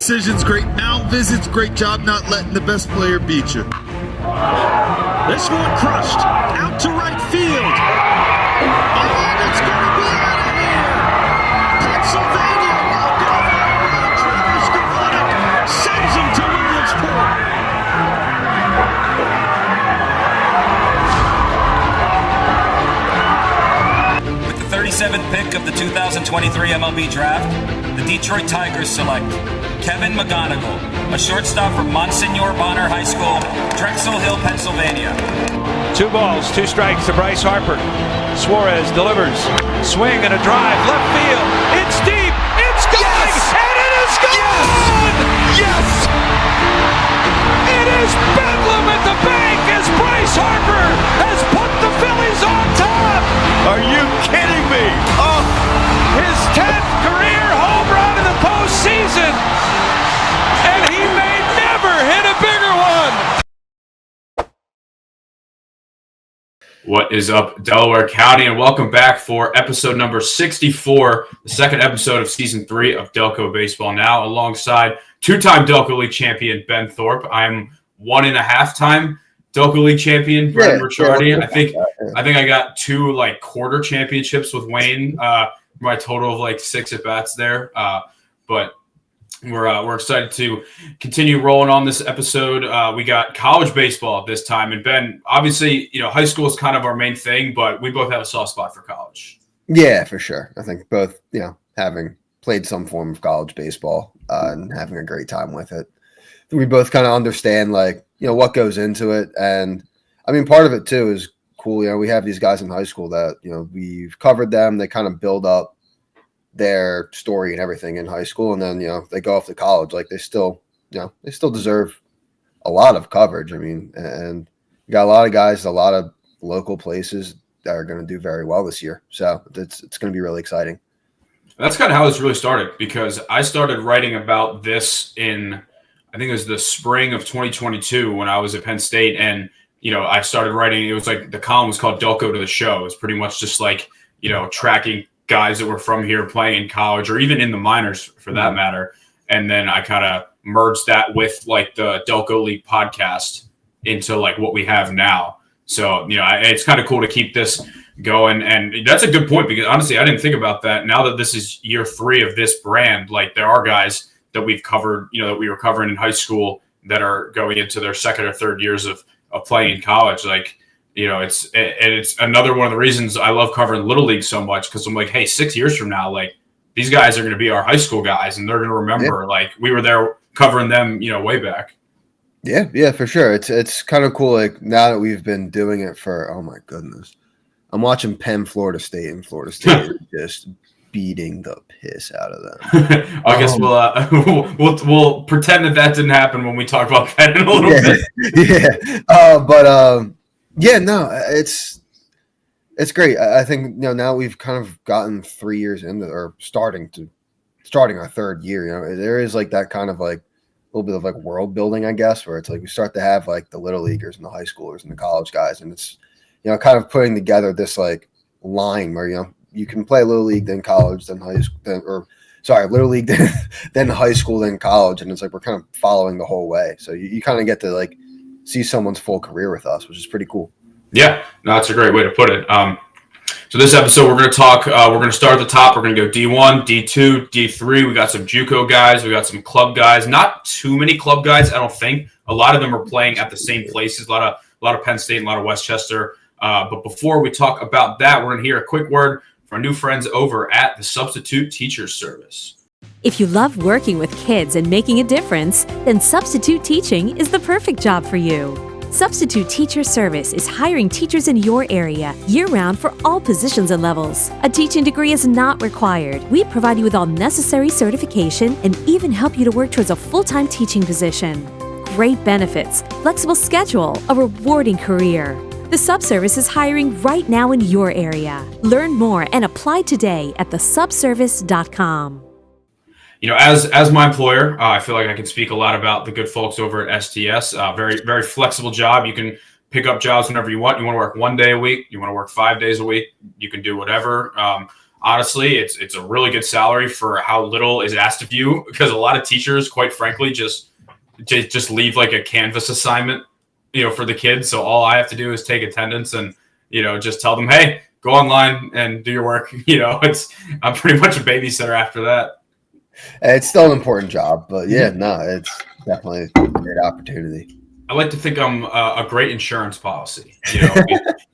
decisions, great mound visits, great job not letting the best player beat you. This one crushed, out to right field. And it's going to be out of here. Pennsylvania walk-off home run. Travis Devonic sends him to Williamsport. With the 37th pick of the 2023 MLB Draft, the Detroit Tigers select Kevin McGonigal, a shortstop from Monsignor Bonner High School, Drexel Hill, Pennsylvania. 2 balls, 2 strikes to Bryce Harper. Suarez delivers. Swing and a drive. Left field. It's deep. It's going. Yes! And it is gone! Yes! It is bedlam at the bank as Bryce Harper has put the Phillies on top. Are you kidding me? Oh, his 10th career home run in the postseason. And he may never hit a bigger one. What is up, Delaware County, and welcome back for episode number 64, the second episode of season 3 of Delco Baseball Now, alongside two-time Delco League champion Ben Thorpe. I'm 1.5-time Delco League champion Brendan Ricciardi. I think I got 2 quarter championships with Wayne. My total of 6 at bats there, but. We're excited to continue rolling on this episode. We got college baseball this time, and Ben, obviously, high school is kind of our main thing, but we both have a soft spot for college. Yeah, for sure. I think both, having played some form of college baseball and having a great time with it, we both kind of understand what goes into it, and I mean, part of it too is cool. We have these guys in high school that we've covered them. They kind of build up their story and everything in high school, and then they go off to college. They still deserve a lot of coverage. I mean, and you got a lot of guys, a lot of local places that are going to do very well this year. So it's going to be really exciting. That's kind of how this really started, because I started writing about this in, I think it was the spring of 2022 when I was at Penn State, and I started writing. It was the column was called Delco to the Show. It's pretty much just tracking guys that were from here playing in college or even in the minors for that matter. And then I kind of merged that with the Delco League podcast into what we have now. So, it's kind of cool to keep this going. And that's a good point, because honestly, I didn't think about that. Now that this is year 3 of this brand, there are guys that we've covered, that we were covering in high school that are going into their second or third years of playing in college. It's another one of the reasons I love covering Little League so much, because I'm hey, 6 years from now, these guys are going to be our high school guys, and they're going to remember we were there covering them, way back. Yeah, for sure. It's kind of cool. Now that we've been doing it for, oh my goodness, I'm watching Penn, Florida State, and Florida State is just beating the piss out of them. I guess we'll pretend that didn't happen when we talk about Penn in a little bit. Yeah, no, it's great. I think now we've kind of gotten 3 years into, or starting our third year. There is that kind of a little bit of world building, I guess, where it's we start to have the little leaguers and the high schoolers and the college guys, and it's kind of putting together this line where you can play little league, then college, then high school, little league, then high school, then college, and it's we're kind of following the whole way. So you kind of get to see someone's full career with us, which is pretty cool. Yeah, no, that's a great way to put it. So this episode, we're going to talk, we're going to start at the top. We're going to go D1, D2, D3. We got some JUCO guys. We got some club guys. Not too many club guys, I don't think. A lot of them are playing at the same places. A lot of Penn State and a lot of Westchester. But before we talk about that, we're going to hear a quick word from our new friends over at the Substitute Teachers Service. If you love working with kids and making a difference, then Substitute Teaching is the perfect job for you. Substitute Teacher Service is hiring teachers in your area year-round for all positions and levels. A teaching degree is not required. We provide you with all necessary certification and even help you to work towards a full-time teaching position. Great benefits, flexible schedule, a rewarding career. The subservice is hiring right now in your area. Learn more and apply today at thesubservice.com. As my employer, I feel like I can speak a lot about the good folks over at STS. Very, very flexible job. You can pick up jobs whenever you want. You want to work 1 day a week. You want to work 5 days a week. You can do whatever. honestly, it's a really good salary for how little is asked of you, because a lot of teachers, quite frankly, just leave like a Canvas assignment, for the kids. So all I have to do is take attendance and, just tell them, hey, go online and do your work. I'm pretty much a babysitter after that. It's still an important job, but yeah, no, it's definitely a great opportunity. I like to think I'm a great insurance policy,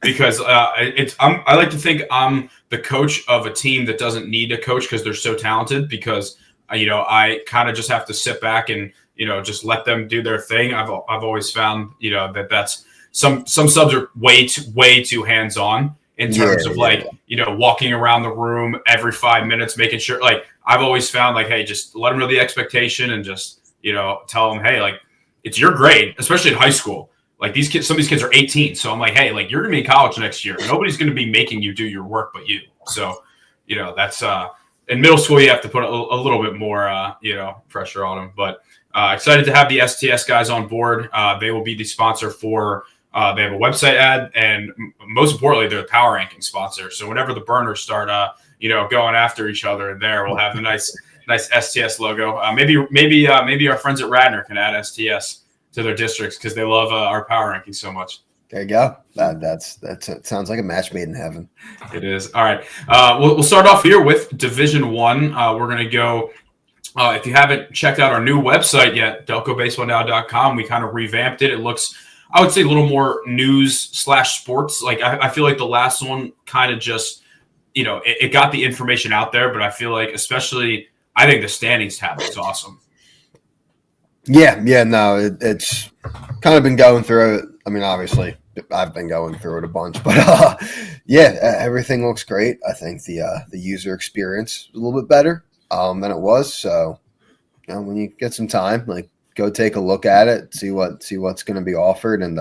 because I like to think I'm the coach of a team that doesn't need a coach because they're so talented. Because I kind of just have to sit back and just let them do their thing. I've always found that's some subs are way too hands on in terms of walking around the room every 5 minutes, making sure. Like I've always found hey, just let them know the expectation and just tell them, hey, it's your grade, especially in high school. Like these kids, some of these kids are 18. So I'm like, hey, you're going to be in college next year. Nobody's going to be making you do your work but you. So, that's in middle school, you have to put a little bit more, pressure on them. But excited to have the STS guys on board. They will be the sponsor for, they have a website ad, and most importantly, they're the power ranking sponsor. So whenever the burners start, going after each other in there, we'll have the nice STS logo. Maybe our friends at Radnor can add STS to their districts because they love our power ranking so much. There you go. That sounds like a match made in heaven. It is. All right. We'll start off here with Division I. We're going to go. If you haven't checked out our new website yet, delcobaseballnow.com, we kind of revamped it. It looks, I would say, a little more news/sports. I feel like the last one kind of just, it got the information out there, but I feel like especially, I think the standings tab is awesome. Yeah, no, it's kind of been going through it. I mean, obviously, I've been going through it a bunch, but everything looks great. I think the user experience is a little bit better than it was. So, when you get some time, go take a look at it, see what's going to be offered, and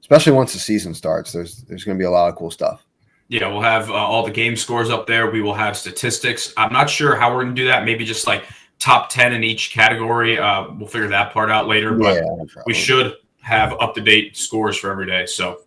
especially once the season starts, there's going to be a lot of cool stuff. Yeah, we'll have all the game scores up there. We will have statistics. I'm not sure how we're going to do that. Maybe just top 10 in each category. We'll figure that part out later, but we should have up-to-date scores for every day. So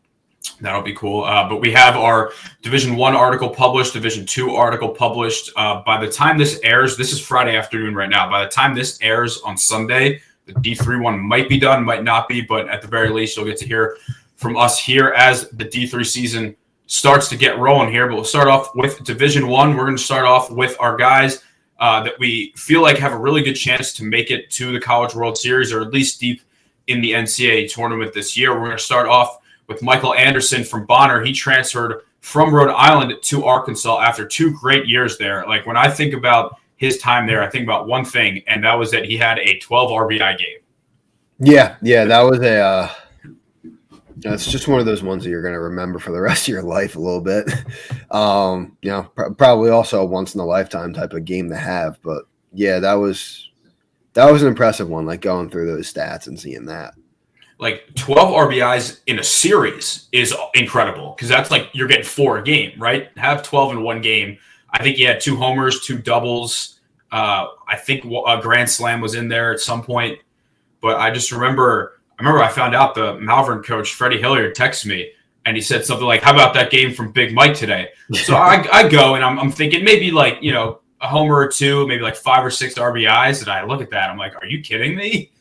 that'll be cool. But we have our Division I article published, Division II article published. By the time this airs, this is Friday afternoon right now. By the time this airs on Sunday, the D3 one might be done, might not be, but at the very least, you'll get to hear from us here as the D3 season starts to get rolling here. But we'll start off with Division I. We're going to start off with our guys that we feel like have a really good chance to make it to the College World Series, or at least deep in the NCAA tournament this year. We're going to start off with Michael Anderson from Bonner. He transferred from Rhode Island to Arkansas after 2 great years there. When I think about his time there, I think about one thing, and that was that he had a 12 RBI game. Yeah, that was it's just one of those ones that you're going to remember for the rest of your life a little bit. Probably also a once in a lifetime type of game to have, but yeah, that was an impressive one, going through those stats and seeing that. 12 RBIs in a series is incredible, because that's you're getting 4 a game, right? Have 12 in one game. I think he had 2 homers, 2 doubles. I think a grand slam was in there at some point, but I just remember I found out the Malvern coach, Freddie Hilliard, texted me, and he said something like, how about that game from Big Mike today? So I go, and I'm thinking maybe a homer or 2, maybe 5 or 6 RBIs. And I look at that, I'm like, are you kidding me?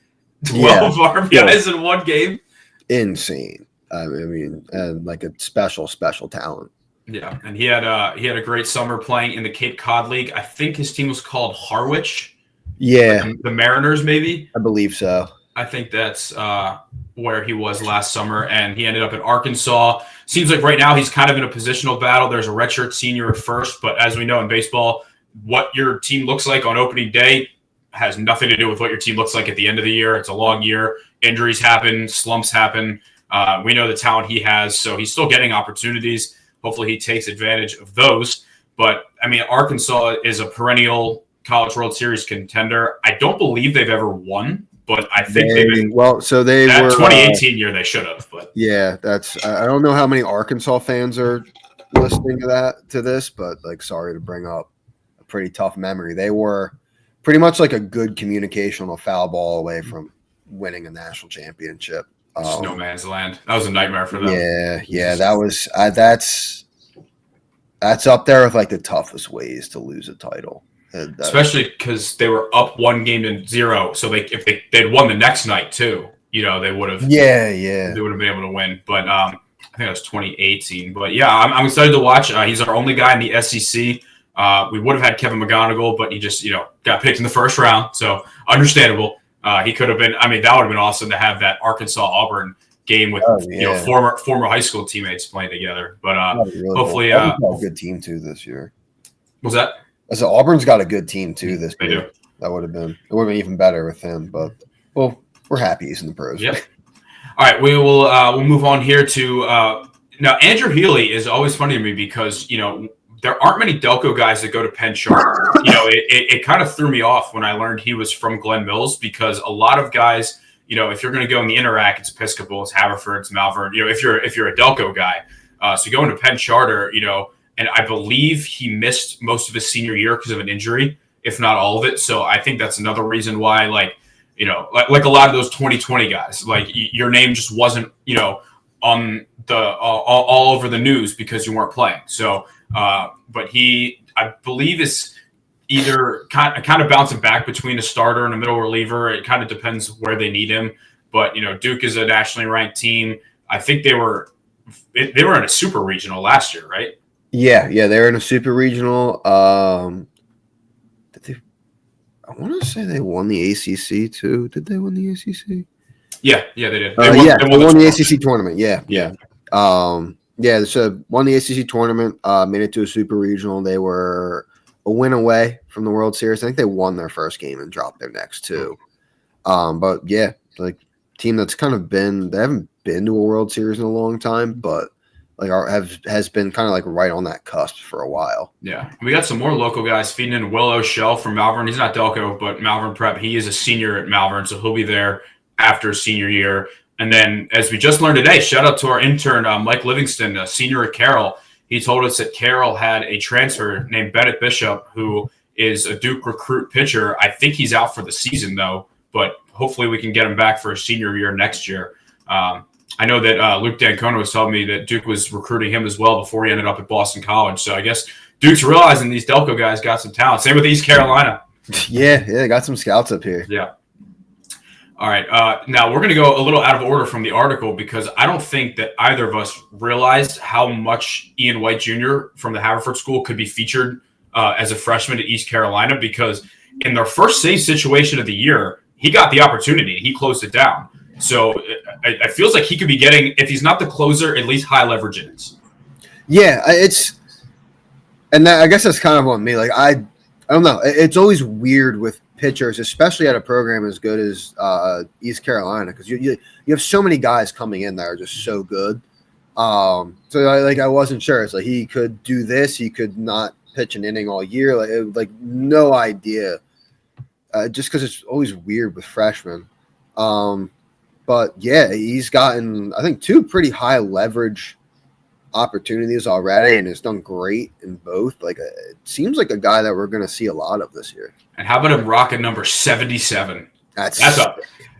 12 RBIs in one game? Insane. I mean, and a special talent. Yeah, and he had a great summer playing in the Cape Cod League. I think his team was called Harwich. Yeah. The Mariners, maybe? I believe so. I think that's where he was last summer, and he ended up at Arkansas. Seems like right now he's kind of in a positional battle. There's a redshirt senior at first, but as we know in baseball, what your team looks like on opening day has nothing to do with what your team looks like at the end of the year. It's a long year. Injuries happen, slumps happen. We know the talent he has, so he's still getting opportunities. Hopefully he takes advantage of those. But, I mean, Arkansas is a perennial College World Series contender. I don't believe they've ever won, but I think they've been. Well, so they that were 2018 year they should have. But yeah, I don't know how many Arkansas fans are listening to this, but sorry to bring up a pretty tough memory. They were pretty much a good communication on a foul ball away from winning a national championship. No man's land. That was a nightmare for them. Yeah, that was That's up there with like the toughest ways to lose a title. Especially because they were up 1-0, so if they'd won the next night too, they would have. Yeah. They would have been able to win, but I think that was 2018. But yeah, I'm excited to watch. He's our only guy in the SEC. We would have had Kevin McGonigal, but he just got picked in the first round, so understandable. He could have been. I mean, that would have been awesome to have that Arkansas-Auburn game with former high school teammates playing together. But really hopefully, a good team too this year. Was that? I said Auburn's got a good team too this year. They do. That would have been even better with him. But we're happy he's in the pros. Yep. All right, we'll move on here to now. Andrew Healy is always funny to me because there aren't many Delco guys that go to Penn Charter. It kind of threw me off when I learned he was from Glen Mills because a lot of guys, if you're going to go in the Interac, it's Episcopal, it's Haverford, it's Malvern. If you're a Delco guy, so going to Penn Charter, and I believe he missed most of his senior year because of an injury, if not all of it. So I think that's another reason why, like a lot of those 2020 guys, like your name just wasn't, on the all over the news because you weren't playing. So, but he, I believe, is either kind of bouncing back between a starter and a middle reliever. It kind of depends where they need him. But Duke is a nationally ranked team. I think they were in a super regional last year, right? Yeah, they're in a super regional. I want to say they won the ACC too. Did they win the ACC? Yeah, they did. They won the ACC tournament. Yeah. So won the ACC tournament. Made it to a super regional. They were a win away from the World Series. I think they won their first game and dropped their next two. But yeah, like team that's kind of they haven't been to a World Series in a long time, but like has been kind of like right on that cusp for a while. Yeah. We got some more local guys feeding in. Will O'Shell from Malvern. He's not Delco, but Malvern Prep. He is a senior at Malvern, so he'll be there after senior year. And then as we just learned today, shout out to our intern, Mike Livingston, a senior at Carroll. He told us that Carroll had a transfer named Bennett Bishop, who is a Duke recruit pitcher. I think he's out for the season though, but hopefully we can get him back for a senior year next year. I know that Luke D'Ancona was telling me that Duke was recruiting him as well before he ended up at Boston College. So I guess Duke's realizing these Delco guys got some talent. Same with East Carolina. Yeah, they got some scouts up here. Yeah. All right. Now we're going to go a little out of order from the article because I don't think that either of us realized how much Ian White Jr. from the Haverford School could be featured as a freshman at East Carolina, because in their first save situation of the year, he got the opportunity. He closed it down. So it feels like he could be getting, if he's not the closer, at least high leverage innings. Yeah, I guess that's kind of on me. Like I don't know. It's always weird with pitchers, especially at a program as good as East Carolina, because you have so many guys coming in that are just so good. So I wasn't sure. It's like he could do this, he could not pitch an inning all year. Like no idea. Just because it's always weird with freshmen. But yeah, he's gotten, I think, 2 pretty high leverage opportunities already, and has done great in both. Like it seems like a guy that we're going to see a lot of this year. And how about him rocking number 77? That's a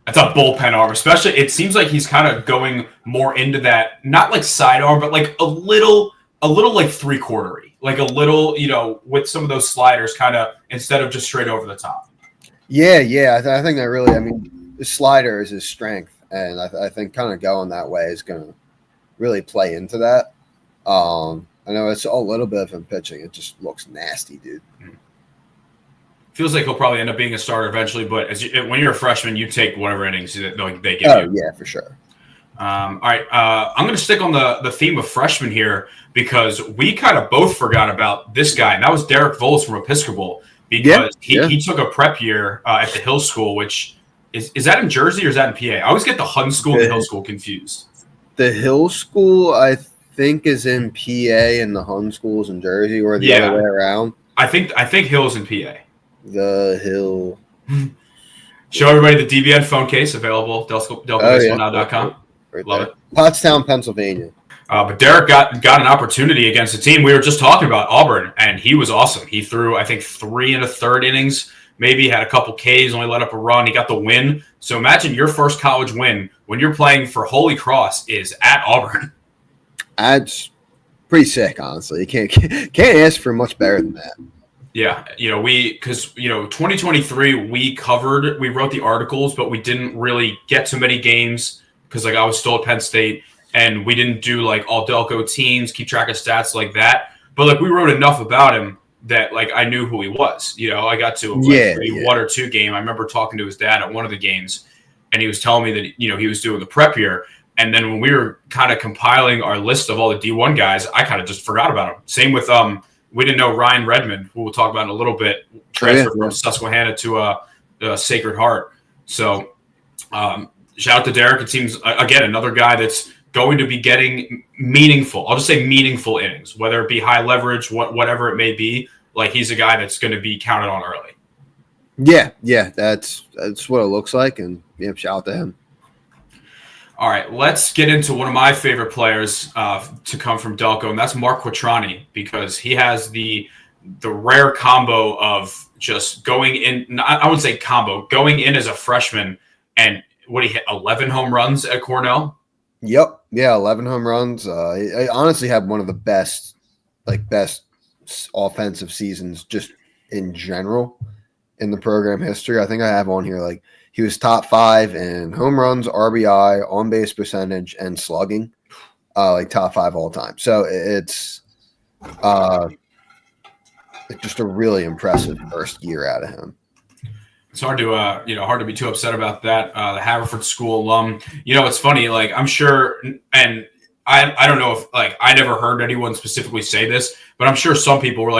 bullpen arm. Especially, it seems like he's kind of going more into that, not like sidearm, but like a little like 3/4-y, like a little, with some of those sliders, kind of instead of just straight over the top. Yeah. I think that really, the slider is his strength, and I think kind of going that way is going to really play into that. I know it's a little bit of him pitching. It just looks nasty, dude. Feels like he'll probably end up being a starter eventually, but when you're a freshman, you take whatever innings they give you. Oh, yeah, for sure. All right. I'm going to stick on the theme of freshmen here because we kind of both forgot about this guy, and that was Derek Voles from Episcopal, because he took a prep year at the Hill School, which is that in Jersey or is that in PA? I always get the Hun School and the Hill School confused. The Hill School, I think, is in PA, and the Hun School is in Jersey, or the other way around. I think Hill's in PA. The Hill. Show everybody the DBN phone case available, delcobaseballnow.com. Right Love there. it. Pottstown, Pennsylvania. But Derek got an opportunity against a team. We were just talking about Auburn, and he was awesome. He threw, I think, 3 1/3 innings, maybe had a couple Ks, only let up a run. He got the win. So imagine your first college win when you're playing for Holy Cross is at Auburn. pretty sick, honestly. You can't ask for much better than that. Yeah, because 2023 we wrote the articles, but we didn't really get to many games because I was still at Penn State, and we didn't do all Delco teams, keep track of stats like that. But we wrote enough about him that I knew who he was. I got to a 1 or 2 game. I remember talking to his dad at one of the games, and he was telling me that he was doing the prep year. And then when we were kind of compiling our list of all the D1 guys, I kind of just forgot about him. Same with we didn't know Ryan Redmond, who we'll talk about in a little bit, transferred from Susquehanna to Sacred Heart. So shout out to Derek. It seems, again, another guy that's going to be getting meaningful, I'll just say meaningful innings, whether it be high leverage, whatever it may be. He's a guy that's going to be counted on early. Yeah, that's what it looks like. And shout out to him. All right, let's get into one of my favorite players to come from Delco, and that's Mark Quattrani, because he has the rare combo of just going in. I wouldn't say combo, going in as a freshman, and what he hit 11 home runs at Cornell. Yep, yeah, 11 home runs. I honestly had one of the best offensive seasons just in general in the program history. I think I have on here he was top 5 in home runs, RBI, on base percentage, and slugging, top 5 all time. So it's just a really impressive first year out of him. It's hard to be too upset about that. The Haverford School alum. It's funny. I'm sure, and I don't know if I never heard anyone specifically say this, but I'm sure some people were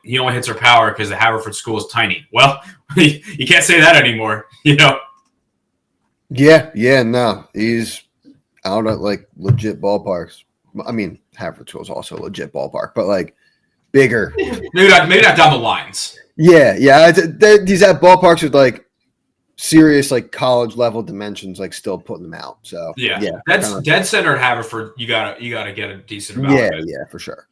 he only hits our power because the Haverford School is tiny. Well, you can't say that anymore. Yeah, no, he's out at legit ballparks. I mean, Haverford School is also a legit ballpark, but bigger. maybe not down the lines. Yeah. He's at ballparks with serious college level dimensions, still putting them out. So yeah, that's dead center at Haverford. You gotta get a decent amount. of it. Yeah, for sure.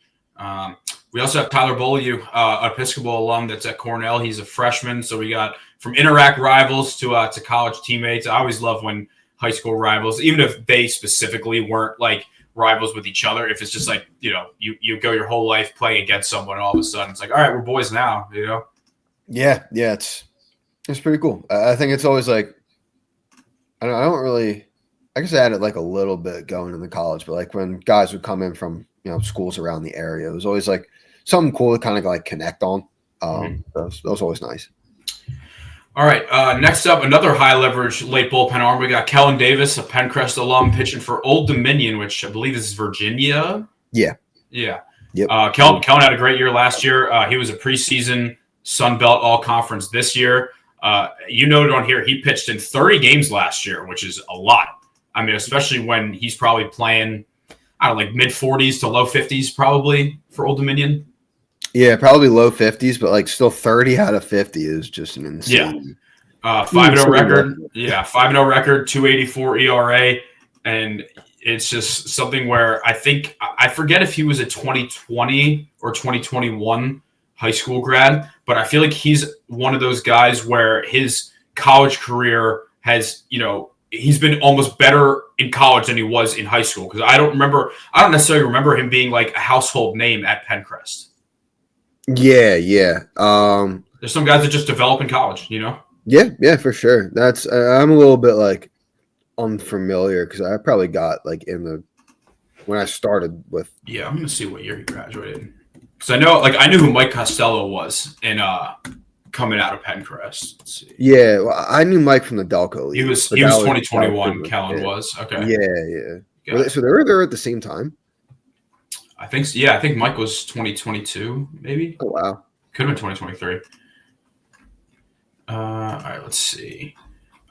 We also have Tyler Beaulieu, Episcopal alum that's at Cornell. He's a freshman, so we got from Interact rivals to college teammates. I always love when high school rivals, even if they specifically weren't rivals with each other, if it's just you go your whole life playing against someone, and all of a sudden it's all right, we're boys now. Yeah, it's pretty cool. I think it's always I don't really. I guess I had it a little bit going into college, but when guys would come in from schools around the area, it was always something cool to kind of connect on. That was always nice. All right, next up, another high leverage late bullpen arm. We got Kellen Davis, a Pencrest alum, pitching for Old Dominion, which I believe is Virginia. Yeah. Yep. Kellen had a great year last year. He was a preseason Sun Belt All Conference this year. You noted on here he pitched in 30 games last year, which is a lot. I mean, especially when he's probably playing, mid 40s to low 50s probably for Old Dominion. Yeah, probably low 50s, but still 30 out of 50 is just an insane. Yeah. 5-0 record. Yeah, 5-0 record, 2.84 ERA. And it's just something where I forget if he was a 2020 or 2021 high school grad, but I feel he's one of those guys where his college career has, he's been almost better in college than he was in high school. Because I don't necessarily remember him being a household name at Pencrest. Yeah. There's some guys that just develop in college, Yeah, for sure. That's I'm a little bit unfamiliar because I probably got when I started with. Yeah, I'm gonna see what year he graduated because I knew who Mike Costello was in coming out of Pencrest. Let's see. Yeah, well, I knew Mike from the Delco League. He was 2021. Kellen was okay. Yeah. So they were there at the same time. I think so. Yeah, I think Mike was 2022, maybe. Oh, wow. Could have been 2023. All right, let's see.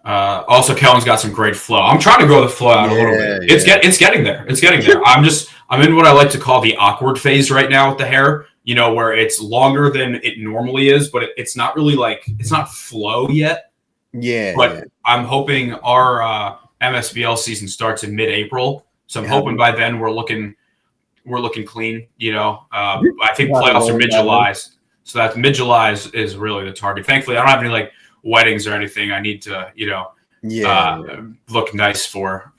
Also, Kellen's got some great flow. I'm trying to grow the flow out a little bit. Yeah. It's getting there. I'm in what I like to call the awkward phase right now with the hair, where it's longer than it normally is, but it's not really it's not flow yet. Yeah. But I'm hoping our MSBL season starts in mid-April. So I'm hoping by then we're looking clean, I think playoffs are mid-July. So that's mid-July is really the target. Thankfully, I don't have any weddings or anything I need to, look nice for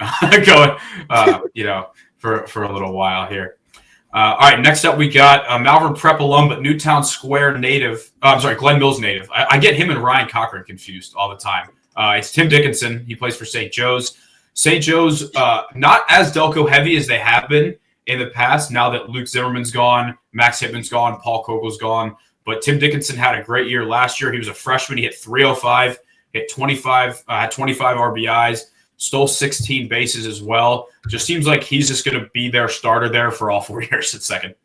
going, for a little while here. All right, next up we got Malvern Prep alum, but Newtown Square native. Glen Mills native. I get him and Ryan Cochran confused all the time. It's Tim Dickinson. He plays for St. Joe's. St. Joe's not as Delco heavy as they have been in the past. Now that Luke Zimmerman's gone, Max Hittman's gone, Paul Kogel's gone. But Tim Dickinson had a great year last year. He was a freshman. He hit 305, hit 25, had 25 RBIs, stole 16 bases as well. Just seems like he's just going to be their starter there for all 4 years at second.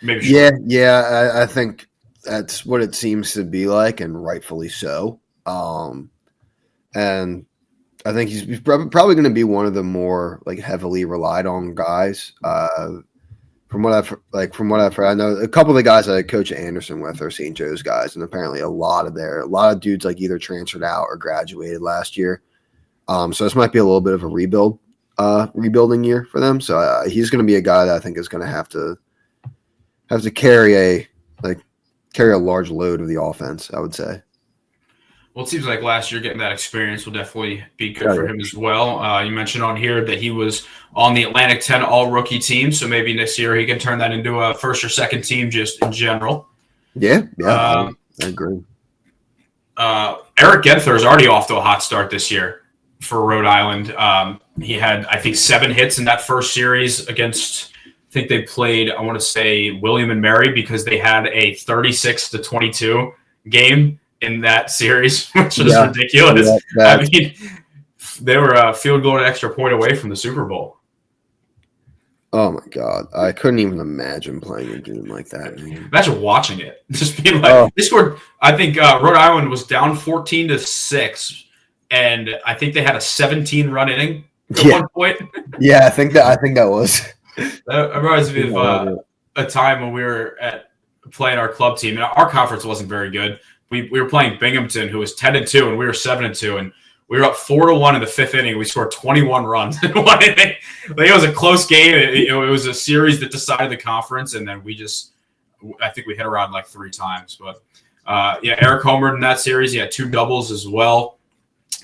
Maybe. Yeah. I think that's what it seems to be like, and rightfully so. And I think he's probably going to be one of the more like heavily relied on guys. From what I've heard, I know a couple of the guys that I coach at Anderson with are St. Joe's guys, and apparently a lot of dudes like either transferred out or graduated last year. So this might be a little bit of a rebuilding year for them. So he's going to be a guy that I think is going to have to carry a large load of the offense, I would say. Well, it seems like last year getting that experience will definitely be good for him as well. You mentioned on here that he was on the Atlantic 10 all-rookie team, so maybe next year he can turn that into a first or second team just in general. Yeah, I agree. Eric Genther is already off to a hot start this year for Rhode Island. He had, I think, 7 hits in that first series against, I think they played, I want to say, William and Mary, because they had a 36-22 game in that series, which was ridiculous. I mean, they were a field goal and extra point away from the Super Bowl. Oh my God. I couldn't even imagine playing a game like that, man. Imagine watching it. Just being like, they scored, I think Rhode Island was down 14-6, and I think they had a 17-run inning at one point. Yeah, I think that was. That reminds me of a time when we were playing our club team, and our conference wasn't very good. We were playing Binghamton, who was 10-2, and we were 7-2, and we were up 4-1 in the 5th inning. We scored 21 runs in 1 inning. It was a close game. It was a series that decided the conference, and then I think we hit around like 3 times. But Eric homered in that series. He had 2 doubles as well.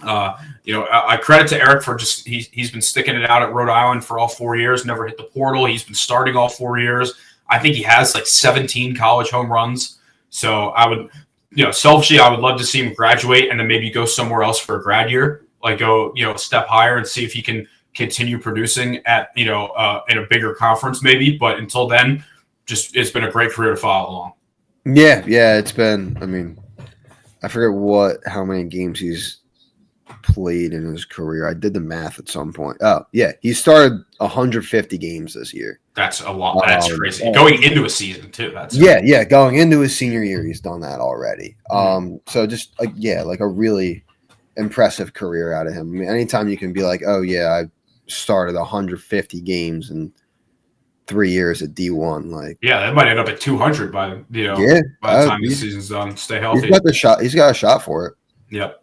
I credit to Eric for just he's been sticking it out at Rhode Island for all 4 years. Never hit the portal. He's been starting all 4 years. I think he has like 17 college home runs. So I would. Selfishly, I would love to see him graduate and then maybe go somewhere else for a grad year, like go, a step higher and see if he can continue producing at, in a bigger conference maybe. But until then, it's been a great career to follow along. Yeah, it's been, I mean, I forget how many games he's played in his career. I did the math at some point. Oh, yeah, he started 150 games this year. That's a lot. That's crazy. Going into a season too. Going into his senior year, he's done that already. So just like a really impressive career out of him. I mean, anytime you can be like, oh yeah, I started 150 games in 3 years at D1, that might end up at 200 by the time the season's done. Stay healthy. He's got the shot. He's got a shot for it. Yep.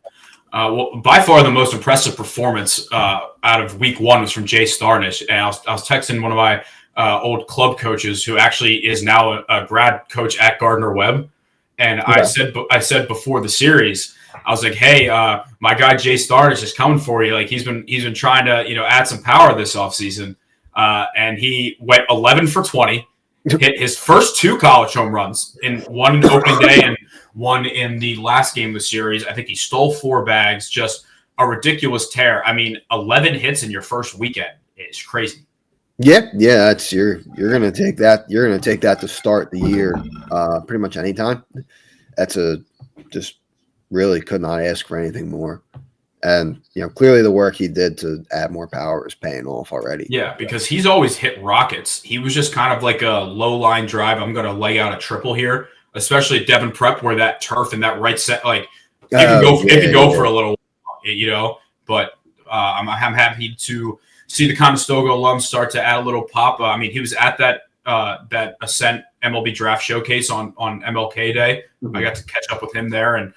Well, by far the most impressive performance out of week 1 was from Jay Starnish, and I was texting one of my old club coaches who actually is now a grad coach at Gardner Webb. And I said before the series, I was like, hey, my guy Jay Starnish is coming for you. Like he's been trying to, add some power this offseason. And he went 11 for 20, hit his first 2 college home runs in one opening day and one in the last game of the series. I think he stole 4 bags, just a ridiculous tear. I mean, 11 hits in your first weekend is crazy. Yeah, that's you're gonna take that. You're gonna take that to start the year, pretty much anytime. That's just really could not ask for anything more. And clearly the work he did to add more power is paying off already. Yeah, because he's always hit rockets. He was just kind of like a low line drive. I'm gonna lay out a triple here, especially at Devon Prep, where that turf and that right set, it can go for a little, But I'm happy to see the Conestoga alums start to add a little pop. I mean, he was at that Ascent MLB Draft Showcase on MLK Day. I got to catch up with him there, and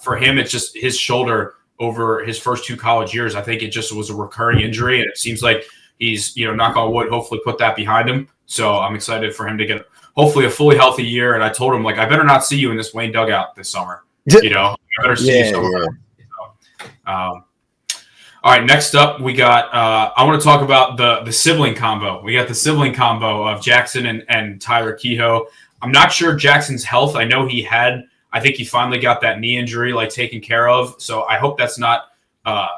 for him, it's just his shoulder over his first 2 college years. I think it just was a recurring injury, and it seems like he's knock on wood, hopefully put that behind him. So I'm excited for him to get hopefully a fully healthy year. And I told him I better not see you in this Wayne dugout this summer. I better see you somewhere. So, All right, next up, we got I want to talk about the sibling combo. We got the sibling combo of Jackson and Tyler Kehoe. I'm not sure Jackson's health. I know I think he finally got that knee injury taken care of. So I hope that's not a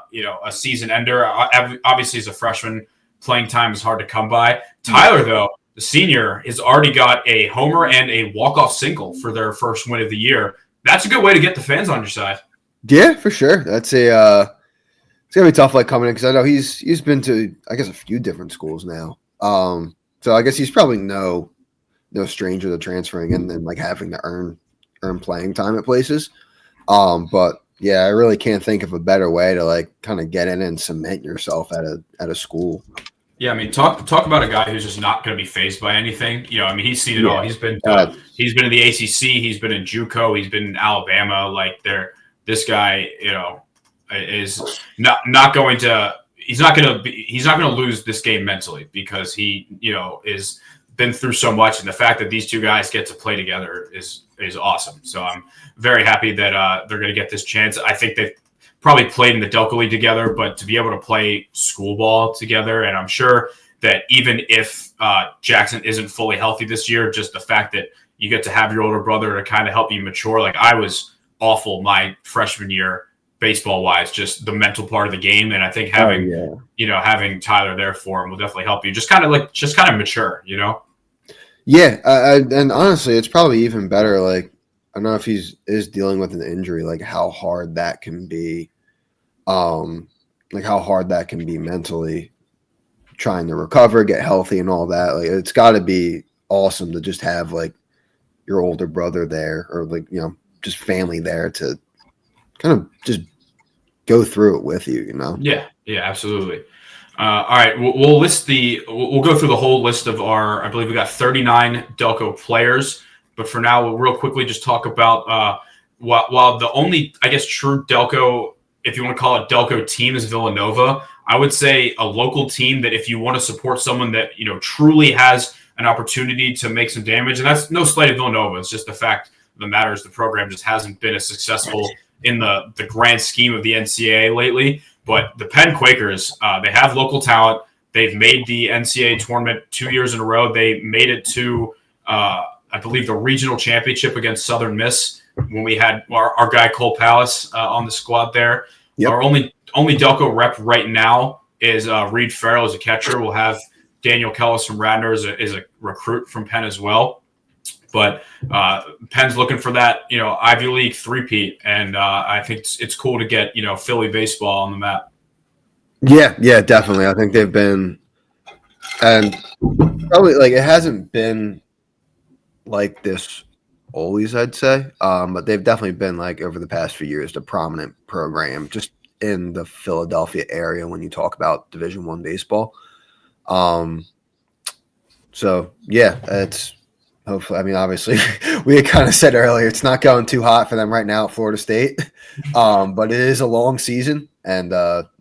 season ender. Obviously, as a freshman, playing time is hard to come by. Tyler, though, the senior, has already got a homer and a walk-off single for their first win of the year. That's a good way to get the fans on your side. Yeah, for sure. That's it's gonna be tough coming in because I know he's been to I guess a few different schools now. So I guess he's probably no stranger to transferring in and having to earn playing time at places. But yeah, I really can't think of a better way to kind of get in and cement yourself at a school. Yeah, I mean, talk about a guy who's just not going to be fazed by anything. He's seen it all. He's been in the ACC. He's been in JUCO. He's been in Alabama. This guy, is not going to. He's not going to lose this game mentally because he, is been through so much, and the fact that these two guys get to play together is awesome. So I'm very happy that they're going to get this chance. I think they've probably played in the Delco League together, but to be able to play school ball together, and I'm sure that even if Jackson isn't fully healthy this year, just the fact that you get to have your older brother to kind of help you mature. I was awful my freshman year baseball wise, just the mental part of the game, and I think having Tyler there for him will definitely help you. Just kind of mature, Yeah, and honestly, it's probably even better. I don't know if he is dealing with an injury, how hard that can be, how hard that can be mentally, trying to recover, get healthy, and all that. It's got to be awesome to just have your older brother there, or just family there to kind of just go through it with you. Yeah, absolutely. All right, we'll go through the whole list of I believe we got 39 Delco players. But for now, we'll real quickly just talk about while the only, I guess, true Delco, if you want to call it Delco team, is Villanova. I would say a local team that if you want to support someone that, truly has an opportunity to make some damage, and that's no slight of Villanova. It's just the fact of the matter is the program just hasn't been as successful in the grand scheme of the NCAA lately. But the Penn Quakers, they have local talent. They've made the NCAA tournament 2 years in a row. They made it to I believe the regional championship against Southern Miss when we had our guy Cole Palace on the squad there. Yep. Our only Delco rep right now is Reed Farrell as a catcher. We'll have Daniel Kellis from Radnor as a recruit from Penn as well. But Penn's looking for that, Ivy League three-peat, and I think it's cool to get, Philly baseball on the map. Yeah, definitely. I think they've been, and probably it hasn't been like this always, I'd say, but they've definitely been over the past few years the prominent program just in the Philadelphia area when you talk about Division I baseball. So yeah, it's hopefully. I mean, obviously, we had kind of said earlier it's not going too hot for them right now at Florida State, but it is a long season, and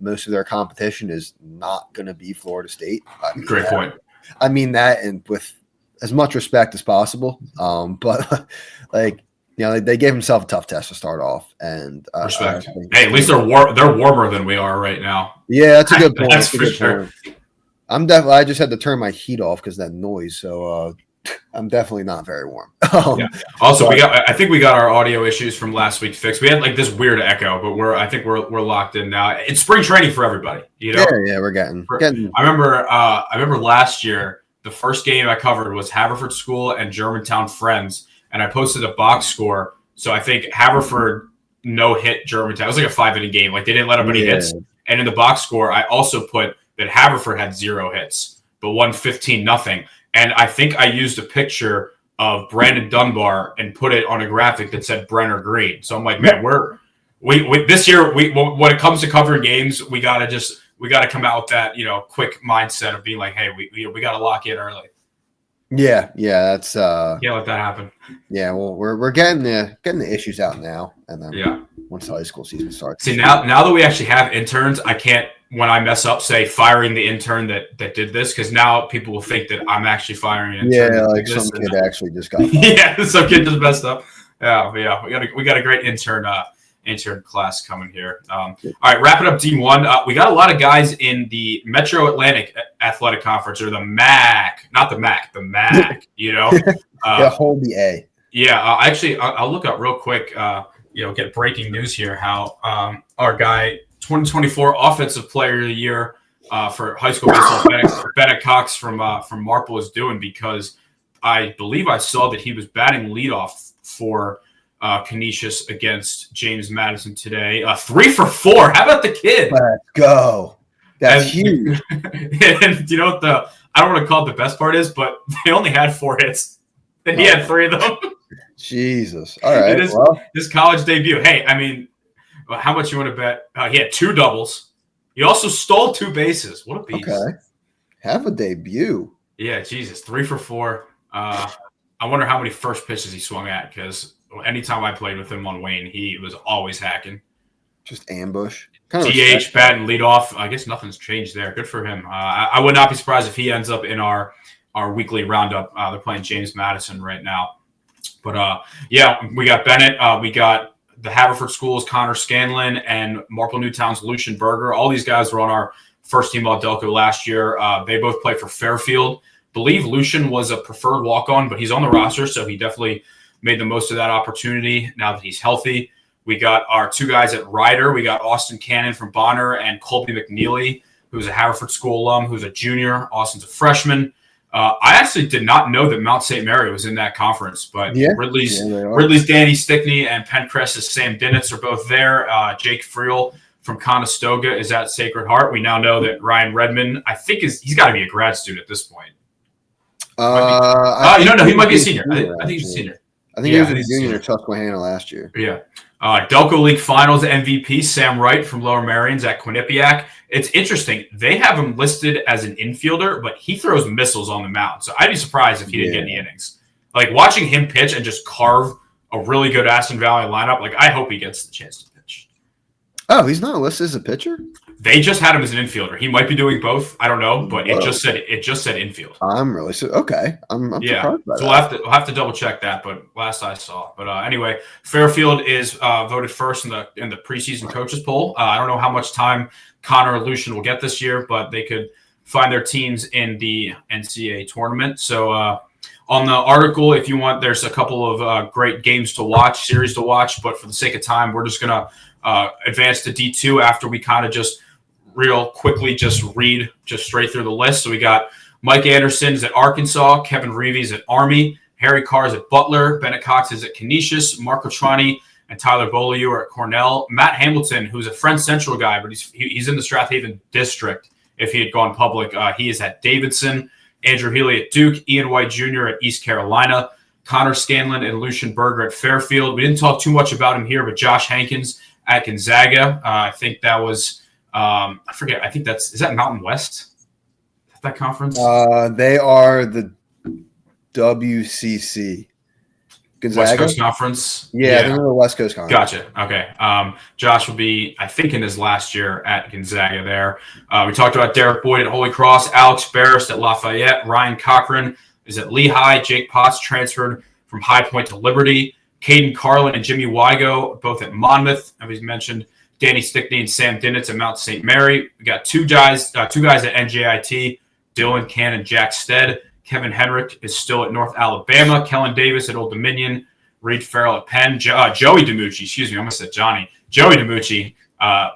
most of their competition is not going to be Florida State. Great point. I mean that, and with as much respect as possible. But they gave himself a tough test to start off, and respect. Hey, at least they're warmer than we are right now. Yeah, that's a good point. That's for sure. I just had to turn my heat off because of that noise, so I'm definitely not very warm. Yeah. Also, I think we got our audio issues from last week fixed. We had this weird echo, but I think we're locked in now. It's spring training for everybody, Yeah, we're getting. I remember last year. The first game I covered was Haverford School and Germantown Friends, and I posted a box score. So I think Haverford no-hit Germantown. It was a 5-inning game. They didn't let up any hits. And in the box score, I also put that Haverford had 0 hits, but won 15-0. And I think I used a picture of Brandon Dunbar and put it on a graphic that said Brenner Green. So I'm like, man, we this year, when it comes to covering games, we got to come out with that, quick mindset of being hey, we got to lock in early. Yeah, that's let that happen. Yeah, well, we're getting the issues out now, and then once the high school season starts. See, now that we actually have interns, I can't, when I mess up, say firing the intern that did this, because now people will think that I'm actually firing an intern. Yeah, some kid actually just got fired. Yeah, some kid just messed up. Yeah, we got a great intern intern class coming here. All right, wrap it up, D1. We got a lot of guys in the Metro Atlantic Athletic Conference, or the MAC, not the MAC, the MAC. Hold the A. Yeah, actually, I'll look up real quick. Get breaking news here. How our guy, 2024 Offensive Player of the Year for high school baseball, Bennett Cox from Marple is doing, because I believe I saw that he was batting leadoff for Canisius against James Madison today. 3 for 4. How about the kid? Let's go. That's huge. And you know what I don't want to call it the best part is, but they only had 4 hits, and he had 3 of them. Jesus. All right. His college debut. Hey, I mean, how much you want to bet? He had 2 doubles. He also stole 2 bases. What a beast. Okay. Have a debut. Yeah, Jesus. 3 for 4. I wonder how many first pitches he swung at, because anytime I played with him on Wayne, he was always hacking. Just ambush. DH, bat, and leadoff. I guess nothing's changed there. Good for him. I would not be surprised if he ends up in our weekly roundup. They're playing James Madison right now. But, we got Bennett. We got the Haverford Schools, Connor Scanlon, and Marple Newtown's Lucian Berger. All these guys were on our first team All-Delco last year. They both play for Fairfield. Believe Lucian was a preferred walk-on, but he's on the roster, so he definitely made the most of that opportunity now that he's healthy. We got our 2 guys at Ryder. We got Austin Cannon from Bonner and Colby McNeely, who's a Haverford School alum, who's a junior. Austin's a freshman. I actually did not know that Mount St. Mary was in that conference, but Ridley's Danny Stickney and Pencrest's Sam Dinitz are both there. Jake Friel from Conestoga is at Sacred Heart. We now know that Ryan Redmond, I think, he's got to be a grad student at this point. He might be a senior. I think he's a senior. I think he was a junior at Susquehanna last year. Yeah. Delco League Finals MVP Sam Wright from Lower Marions at Quinnipiac. It's interesting. They have him listed as an infielder, but he throws missiles on the mound. So I'd be surprised if he didn't get any innings. Like, watching him pitch and just carve a really good Aston Valley lineup, like, I hope he gets the chance to pitch. Oh, he's not listed as a pitcher? They just had him as an infielder. He might be doing both. I don't know, but it just said infield. I'm really okay. I'm surprised by that. So we'll have to double check that, but last I saw. But anyway, Fairfield is voted first in the preseason coaches poll. I don't know how much time Connor or Lucian will get this year, but they could find their teams in the NCAA tournament. So on the article, if you want, there's a couple of great games to watch, series to watch. But for the sake of time, we're just gonna advance to D2 after we kind of just real quickly just read just straight through the list. So we got Mike Anderson's at Arkansas, Kevin Reeves at Army, Harry Carr's at Butler, Bennett Cox is at Canisius, Marco Trani and Tyler Beaulieu are at Cornell. Matt Hamilton, who's a Friends Central guy, but he's in the Strathaven district. If he had gone public, he is at Davidson. Andrew Healy at Duke, Ian White Jr. at East Carolina, Connor Scanlon and Lucian Berger at Fairfield. We didn't talk too much about him here, but Josh Hankins at Gonzaga. I think that was I forget. I think is that Mountain West? That conference? They are the WCC. Gonzaga? West Coast Conference? Yeah, they're the West Coast Conference. Gotcha. Okay. Josh will be, I think, in his last year at Gonzaga there. We talked about Derek Boyd at Holy Cross, Alex Barris at Lafayette, Ryan Cochran is at Lehigh, Jake Potts transferred from High Point to Liberty, Caden Carlin and Jimmy Wygo both at Monmouth, as we mentioned. Danny Stickney and Sam Dinitz at Mount St. Mary. We got two guys at NJIT, Dylan Cann and Jack Stead. Kevin Henrik is still at North Alabama. Kellen Davis at Old Dominion. Reed Farrell at Penn. Joey DiMucci, I almost said Johnny. Joey DiMucci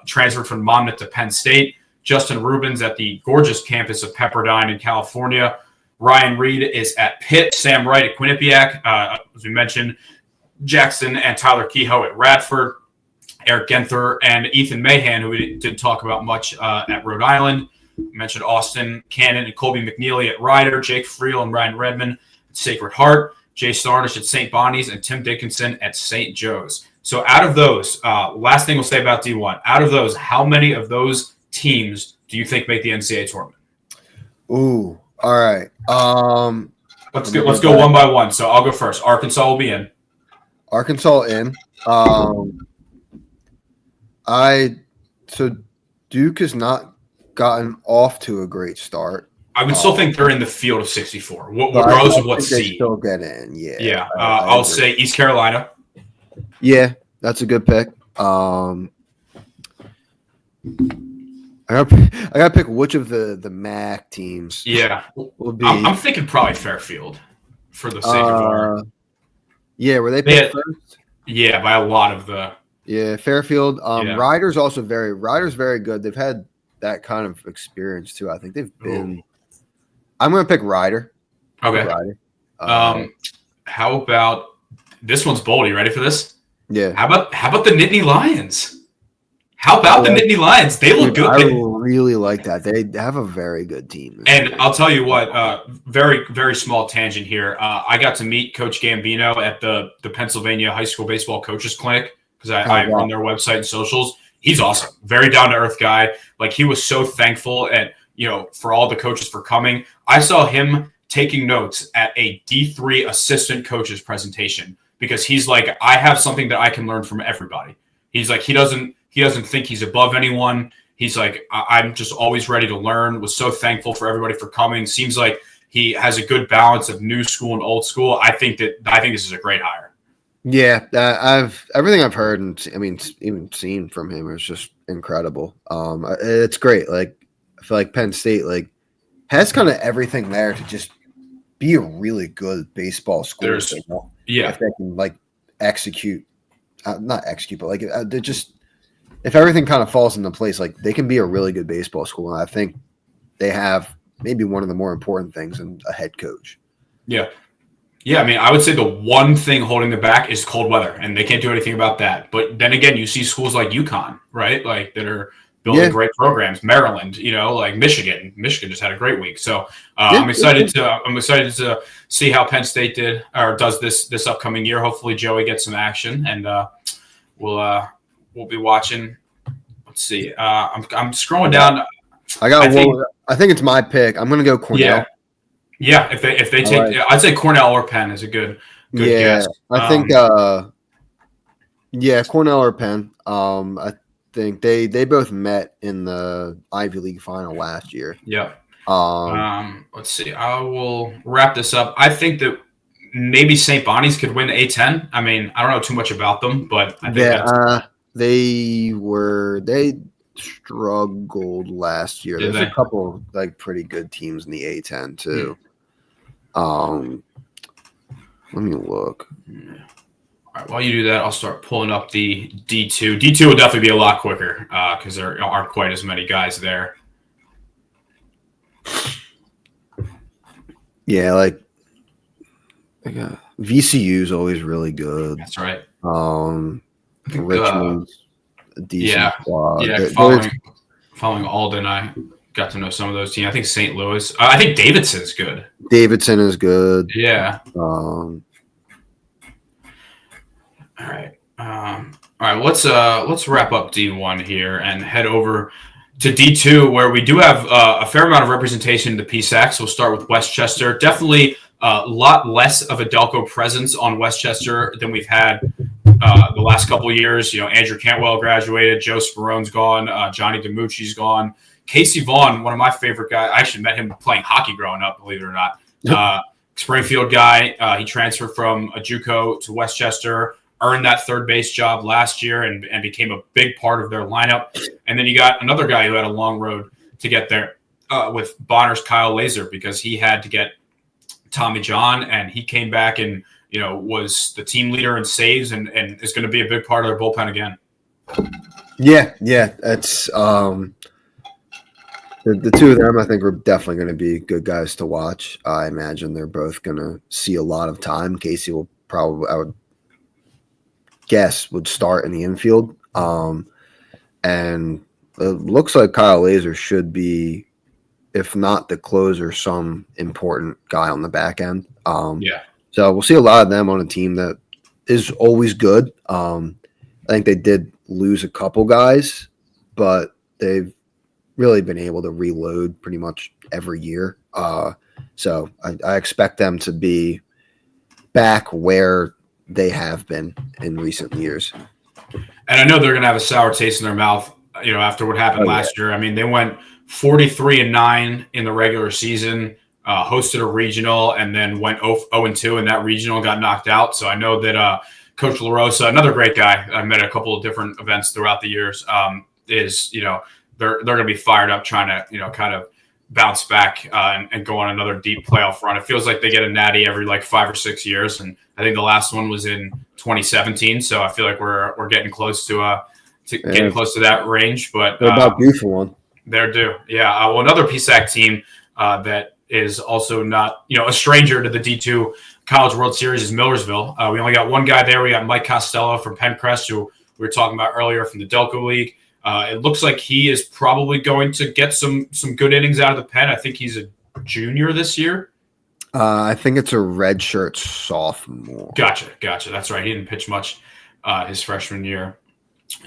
transferred from Monmouth to Penn State. Justin Rubens at the gorgeous campus of Pepperdine in California. Ryan Reed is at Pitt. Sam Wright at Quinnipiac. As we mentioned, Jackson and Tyler Kehoe at Radford. Eric Genther and Ethan Mahan, who we didn't talk about much at Rhode Island. We mentioned Austin Cannon and Colby McNeely at Ryder, Jake Friel and Ryan Redmond at Sacred Heart, Jay Starnish at St. Bonnie's, and Tim Dickinson at St. Joe's. So out of those, last thing we'll say about D1, out of those, how many of those teams do you think make the NCAA tournament? Ooh, all right. Let's go one by one. So I'll go first. Arkansas will be in. Arkansas in. So Duke has not gotten off to a great start. I would still think they're in the field of 64, regardless of what seed. Still get in, yeah. Yeah, I'll say East Carolina. Yeah, that's a good pick. I gotta pick which of the MAC teams. Yeah, will be. I'm thinking probably Fairfield for the sake of our. Yeah, were they picked first? Yeah, by a lot of the. Yeah, Fairfield. Yeah. Ryder's very good. They've had that kind of experience too. I think they've been. Ooh. I'm gonna pick Ryder. Okay. Ryder. How about this one's bold? Are you ready for this? Yeah. How about the Nittany Lions? How about the Nittany Lions? They look good. I really like that. They have a very good team. And I'll tell you what, very, very small tangent here. I got to meet Coach Gambino at the Pennsylvania High School Baseball Coaches Clinic because I run their website and socials. He's awesome. Very down-to-earth guy. Like, he was so thankful for all the coaches for coming. I saw him taking notes at a D3 assistant coach's presentation because he's like, I have something that I can learn from everybody. He's like, he doesn't think he's above anyone. He's like, I'm just always ready to learn. Was so thankful for everybody for coming. Seems like he has a good balance of new school and old school. I think this is a great hire. Yeah, everything I've heard and even seen from him is just incredible. It's great. Like, I feel like Penn State has kind of everything there to just be a really good baseball school. Yeah, if they can execute, not execute, but they just. If everything kind of falls into place, they can be a really good baseball school. And I think they have maybe one of the more important things in a head coach. Yeah. Yeah. I mean, I would say the one thing holding them back is cold weather, and they can't do anything about that. But then again, you see schools like UConn, right? That are building great programs. Maryland, Michigan. Michigan just had a great week. So I'm excited to see how Penn State does this upcoming year. Hopefully Joey gets some action, and we'll be watching. Let's see. I'm scrolling down. I think it's my pick. I'm going to go Cornell. Yeah. If they take, I'd say Cornell or Penn is a good guess. I think. Cornell or Penn. I think they both met in the Ivy League final last year. Yeah. Let's see. I will wrap this up. I think that maybe St. Bonnie's could win the A10. I mean, I don't know too much about them, but I think they struggled last year. There's a couple pretty good teams in the A10 too. Let me look. All right, while you do that, I'll start pulling up the D2. D2 will definitely be a lot quicker because there aren't quite as many guys there. Yeah, VCU is always really good. That's right. Richmond's a decent squad. Yeah, following Alden, I got to know some of those teams. I think St. Louis. I think Davidson's good. Davidson is good. Yeah. All right. Let's wrap up D1 here and head over to D2, where we do have a fair amount of representation in the PSAC. So we'll start with Westchester. Definitely a lot less of a Delco presence on Westchester than we've had the last couple of years. Andrew Cantwell graduated, Joe Sparone's gone, Johnny DiMucci's gone. Casey Vaughn, one of my favorite guys. I actually met him playing hockey growing up, believe it or not. Springfield guy. He transferred from a JUCO to Westchester, earned that third base job last year and became a big part of their lineup. And then you got another guy who had a long road to get there with Bonner's Kyle Laser, because he had to get Tommy John, and he came back and was the team leader in saves and is going to be a big part of their bullpen again. Yeah, that's the two of them. I think are definitely going to be good guys to watch. I imagine they're both going to see a lot of time. Casey will probably, I would guess, would start in the infield, and it looks like Kyle Laser should be, if not the closer, some important guy on the back end. So we'll see a lot of them on a team that is always good. I think they did lose a couple guys, but they've really been able to reload pretty much every year. So I expect them to be back where they have been in recent years. And I know they're going to have a sour taste in their mouth, after what happened last year. I mean, they went 43-9 in the regular season, hosted a regional, and then went 0-2 in that regional, got knocked out. So I know that Coach LaRosa, another great guy. I met at a couple of different events throughout the years. Is they're going to be fired up trying to kind of bounce back and go on another deep playoff run. It feels like they get a natty every like 5 or 6 years, and I think the last one was in 2017. So I feel like we're getting close to getting close to that range. But they're about due for one. They're due, yeah. Well, another PSAC team that is also not a stranger to the D2 College World Series is Millersville. We only got one guy there. We got Mike Costello from Pencrest, who we were talking about earlier from the Delco League. It looks like he is probably going to get some good innings out of the pen. I think he's a junior this year. I think it's a redshirt sophomore. Gotcha. That's right. He didn't pitch much his freshman year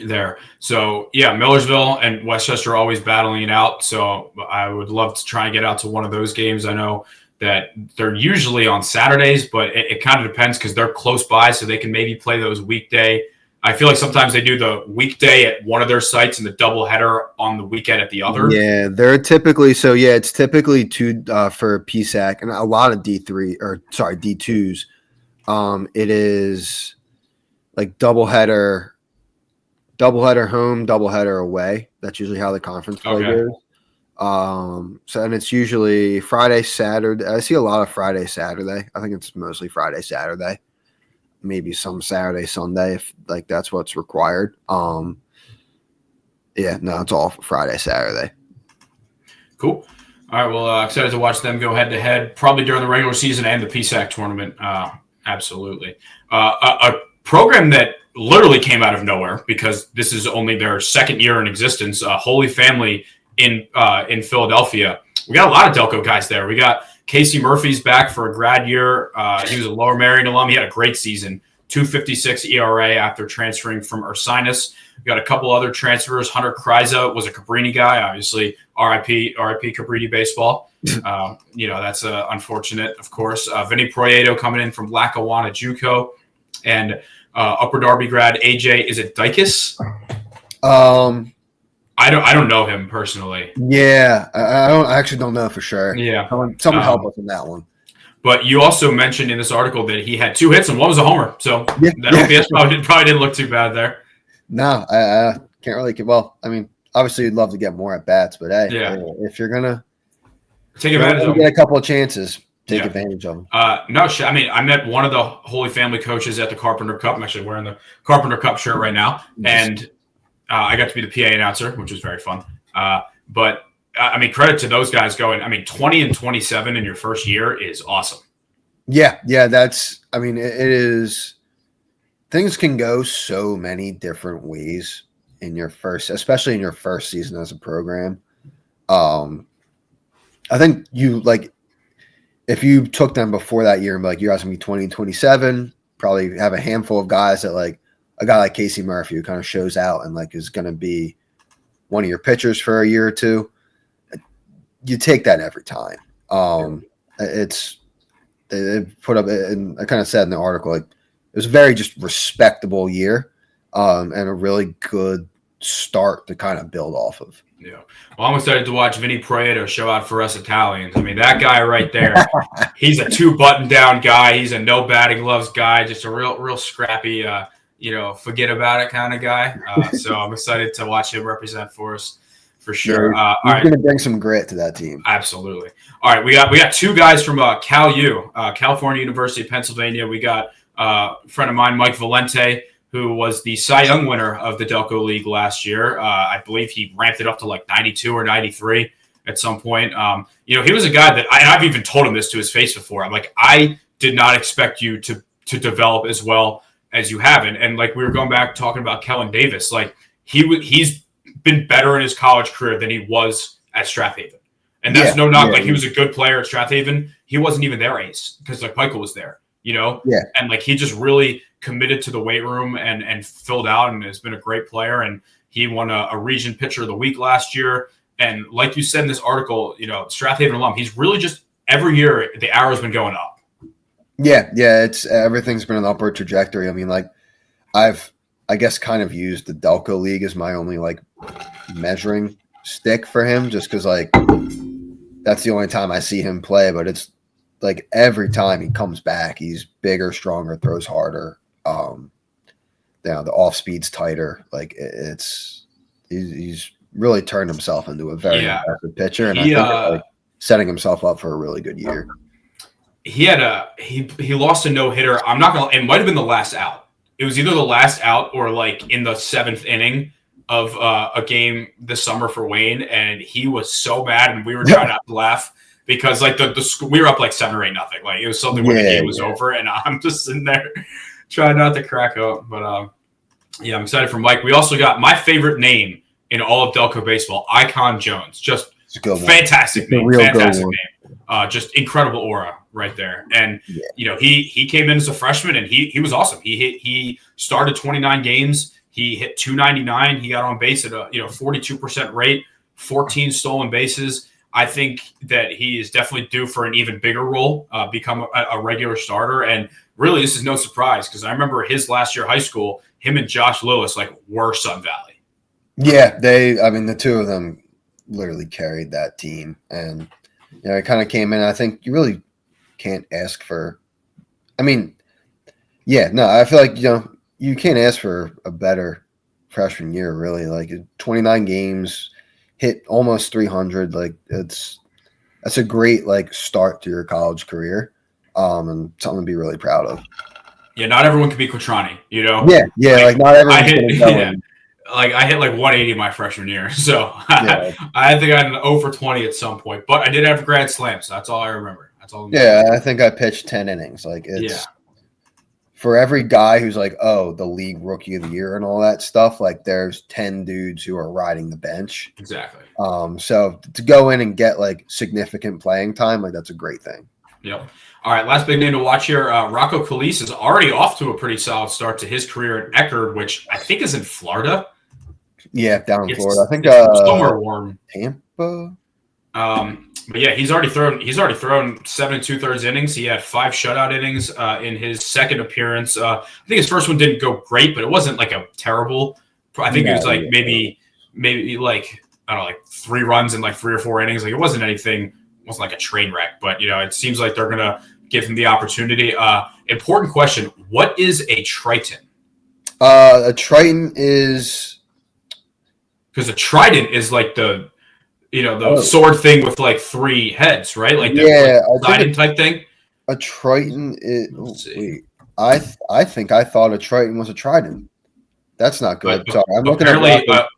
there. So, yeah, Millersville and Westchester are always battling it out. So I would love to try and get out to one of those games. I know that they're usually on Saturdays, but it kind of depends because they're close by, so they can maybe play those weekday. I feel like sometimes they do the weekday at one of their sites and the doubleheader on the weekend at the other. Yeah, they're typically it's typically two for PSAC and a lot of D2s. It is like doubleheader home, doubleheader away. That's usually how the conference play goes. And it's usually Friday, Saturday. I see a lot of Friday, Saturday. I think it's mostly Friday, Saturday. Maybe some Saturday, Sunday, if like that's what's required. It's all Friday, Saturday. Cool. All right. Well, excited to watch them go head to head, probably during the regular season and the PSAC tournament. Absolutely. A program that literally came out of nowhere because this is only their second year in existence. Holy Family in Philadelphia. We got a lot of Delco guys there. We got Casey Murphy's back for a grad year. He was a Lower Merion alum. He had a great season, 2.56 ERA after transferring from Ursinus. We got a couple other transfers. Hunter Kryza was a Cabrini guy, obviously. RIP Cabrini baseball. That's unfortunate, of course. Vinny Proieto coming in from Lackawanna JUCO, and Upper Darby grad AJ. Is it Dykes? I don't know him personally. Yeah, I actually don't know for sure. Yeah, someone help us on that one. But you also mentioned in this article that he had 2 hits and one was a homer. So that OPS probably didn't look too bad there. No, I can't really. Well, I mean, obviously you'd love to get more at bats, but hey, if you're gonna take advantage of them, get a couple of chances. Take advantage of them. I met one of the Holy Family coaches at the Carpenter Cup. I'm actually wearing the Carpenter Cup shirt right now, and I got to be the PA announcer, which was very fun. But credit to those guys going. 20 and 27 in your first year is awesome. Yeah. That's. It is. Things can go so many different ways especially in your first season as a program. I think if you took them before that year and you're asking me 20 and 27, probably have a handful of guys that a guy like Casey Murphy who kind of shows out and is going to be one of your pitchers for a year or two. You take that every time. They put up, and I kind of said in the article, it was a very just respectable year and a really good start to kind of build off of. Yeah. Well, I'm excited to watch Vinny Proieto show out for us Italians. That guy right there, he's a 2-button-down guy. He's a no batting gloves guy, just a real scrappy, forget about it kind of guy. So I'm excited to watch him represent for us for sure. He's going to bring some grit to that team. Absolutely. All right, we got 2 guys from Cal U, California University of Pennsylvania. We got a friend of mine, Mike Valente, who was the Cy Young winner of the Delco League last year. I believe he ramped it up to 92 or 93 at some point. He was a guy that I've even told him this to his face before. I'm like, I did not expect you to develop as well as you have. And we were going back talking about Kellen Davis. He's been better in his college career than he was at Strathaven. And that's no knock. He was a good player at Strathaven. He wasn't even their ace because Michael was there, And he just really committed to the weight room and filled out and has been a great player. And he won a region pitcher of the week last year. And like you said in this article, Strathaven alum, he's really just every year the arrow's been going up. Yeah. It's everything's been an upward trajectory. I've kind of used the Delco League as my only measuring stick for him, just because that's the only time I see him play. But it's every time he comes back, he's bigger, stronger, throws harder. the off speed's tighter. Like he's really turned himself into a very impressive pitcher, and I think like setting himself up for a really good year. He lost a no-hitter. I'm not gonna. It might have been the last out. It was either the last out or like in the 7th inning of a game this summer for Wayne, and he was so mad, and we were trying not to laugh because like we were up like 7 or 8-0. Like it was something when the game was over, and I'm just sitting there trying not to crack up. But I'm excited for Mike. We also got my favorite name in all of Delco baseball, Icon Jones. Just fantastic name, fantastic name. Just incredible aura right there. And he came in as a freshman, and he was awesome. He started 29 games. He hit 299. He got on base at a 42% rate, 14 stolen bases. I think that he is definitely due for an even bigger role, become a regular starter. And really, this is no surprise because I remember his last year of high school, him and Josh Lewis were Sun Valley. Yeah, the two of them literally carried that team, and it kind of came in. I think you really can't ask for. I feel like you can't ask for a better freshman year, really. Like 29 games, hit almost 300. Like that's a great start to your college career, and something to be really proud of. Yeah, not everyone can be Quatrani, Yeah, not everyone. I hit 180 my freshman year, so I think I had an 0 for 20 at some point. But I did have a grand slam, so that's all I remember. That's all. I think I pitched 10 innings. For every guy who's the league rookie of the year and all that stuff, there's 10 dudes who are riding the bench. Exactly. So to go in and get significant playing time, that's a great thing. Yep. All right, last big name to watch here. Rocco Calise is already off to a pretty solid start to his career at Eckerd, which I think is in Florida. Yeah, down in Florida. I think somewhere warm. Tampa. But yeah, he's already thrown 7 2/3 innings. He had 5 shutout innings in his second appearance. I think his first one didn't go great, but it wasn't a terrible. I think it was maybe I don't know, 3 runs in 3 or 4 innings. It wasn't anything. It wasn't a train wreck, but it seems like they're gonna give him the opportunity. Important question: what is a Triton? A Triton is because a trident is the sword thing with 3 heads, right? Trident type thing. A Triton is. I think I thought a Triton was a trident. That's not good. Sorry, I'm looking at.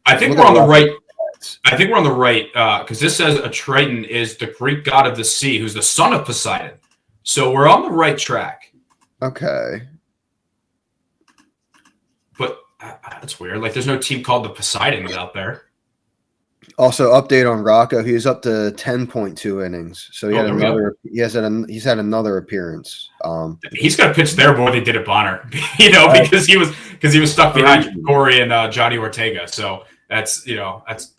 I think we're on the right. I think we're on the right because this says a Triton is the Greek god of the sea, who's the son of Poseidon. So we're on the right track. Okay. But that's weird. There's no team called the Poseidons out there. Also, update on Rocco. He was up to 10.2 innings. So he had another. He's had another appearance. He's got to pitch there more than he did at Bonner, because he was stuck behind Corey and Johnny Ortega. So. That's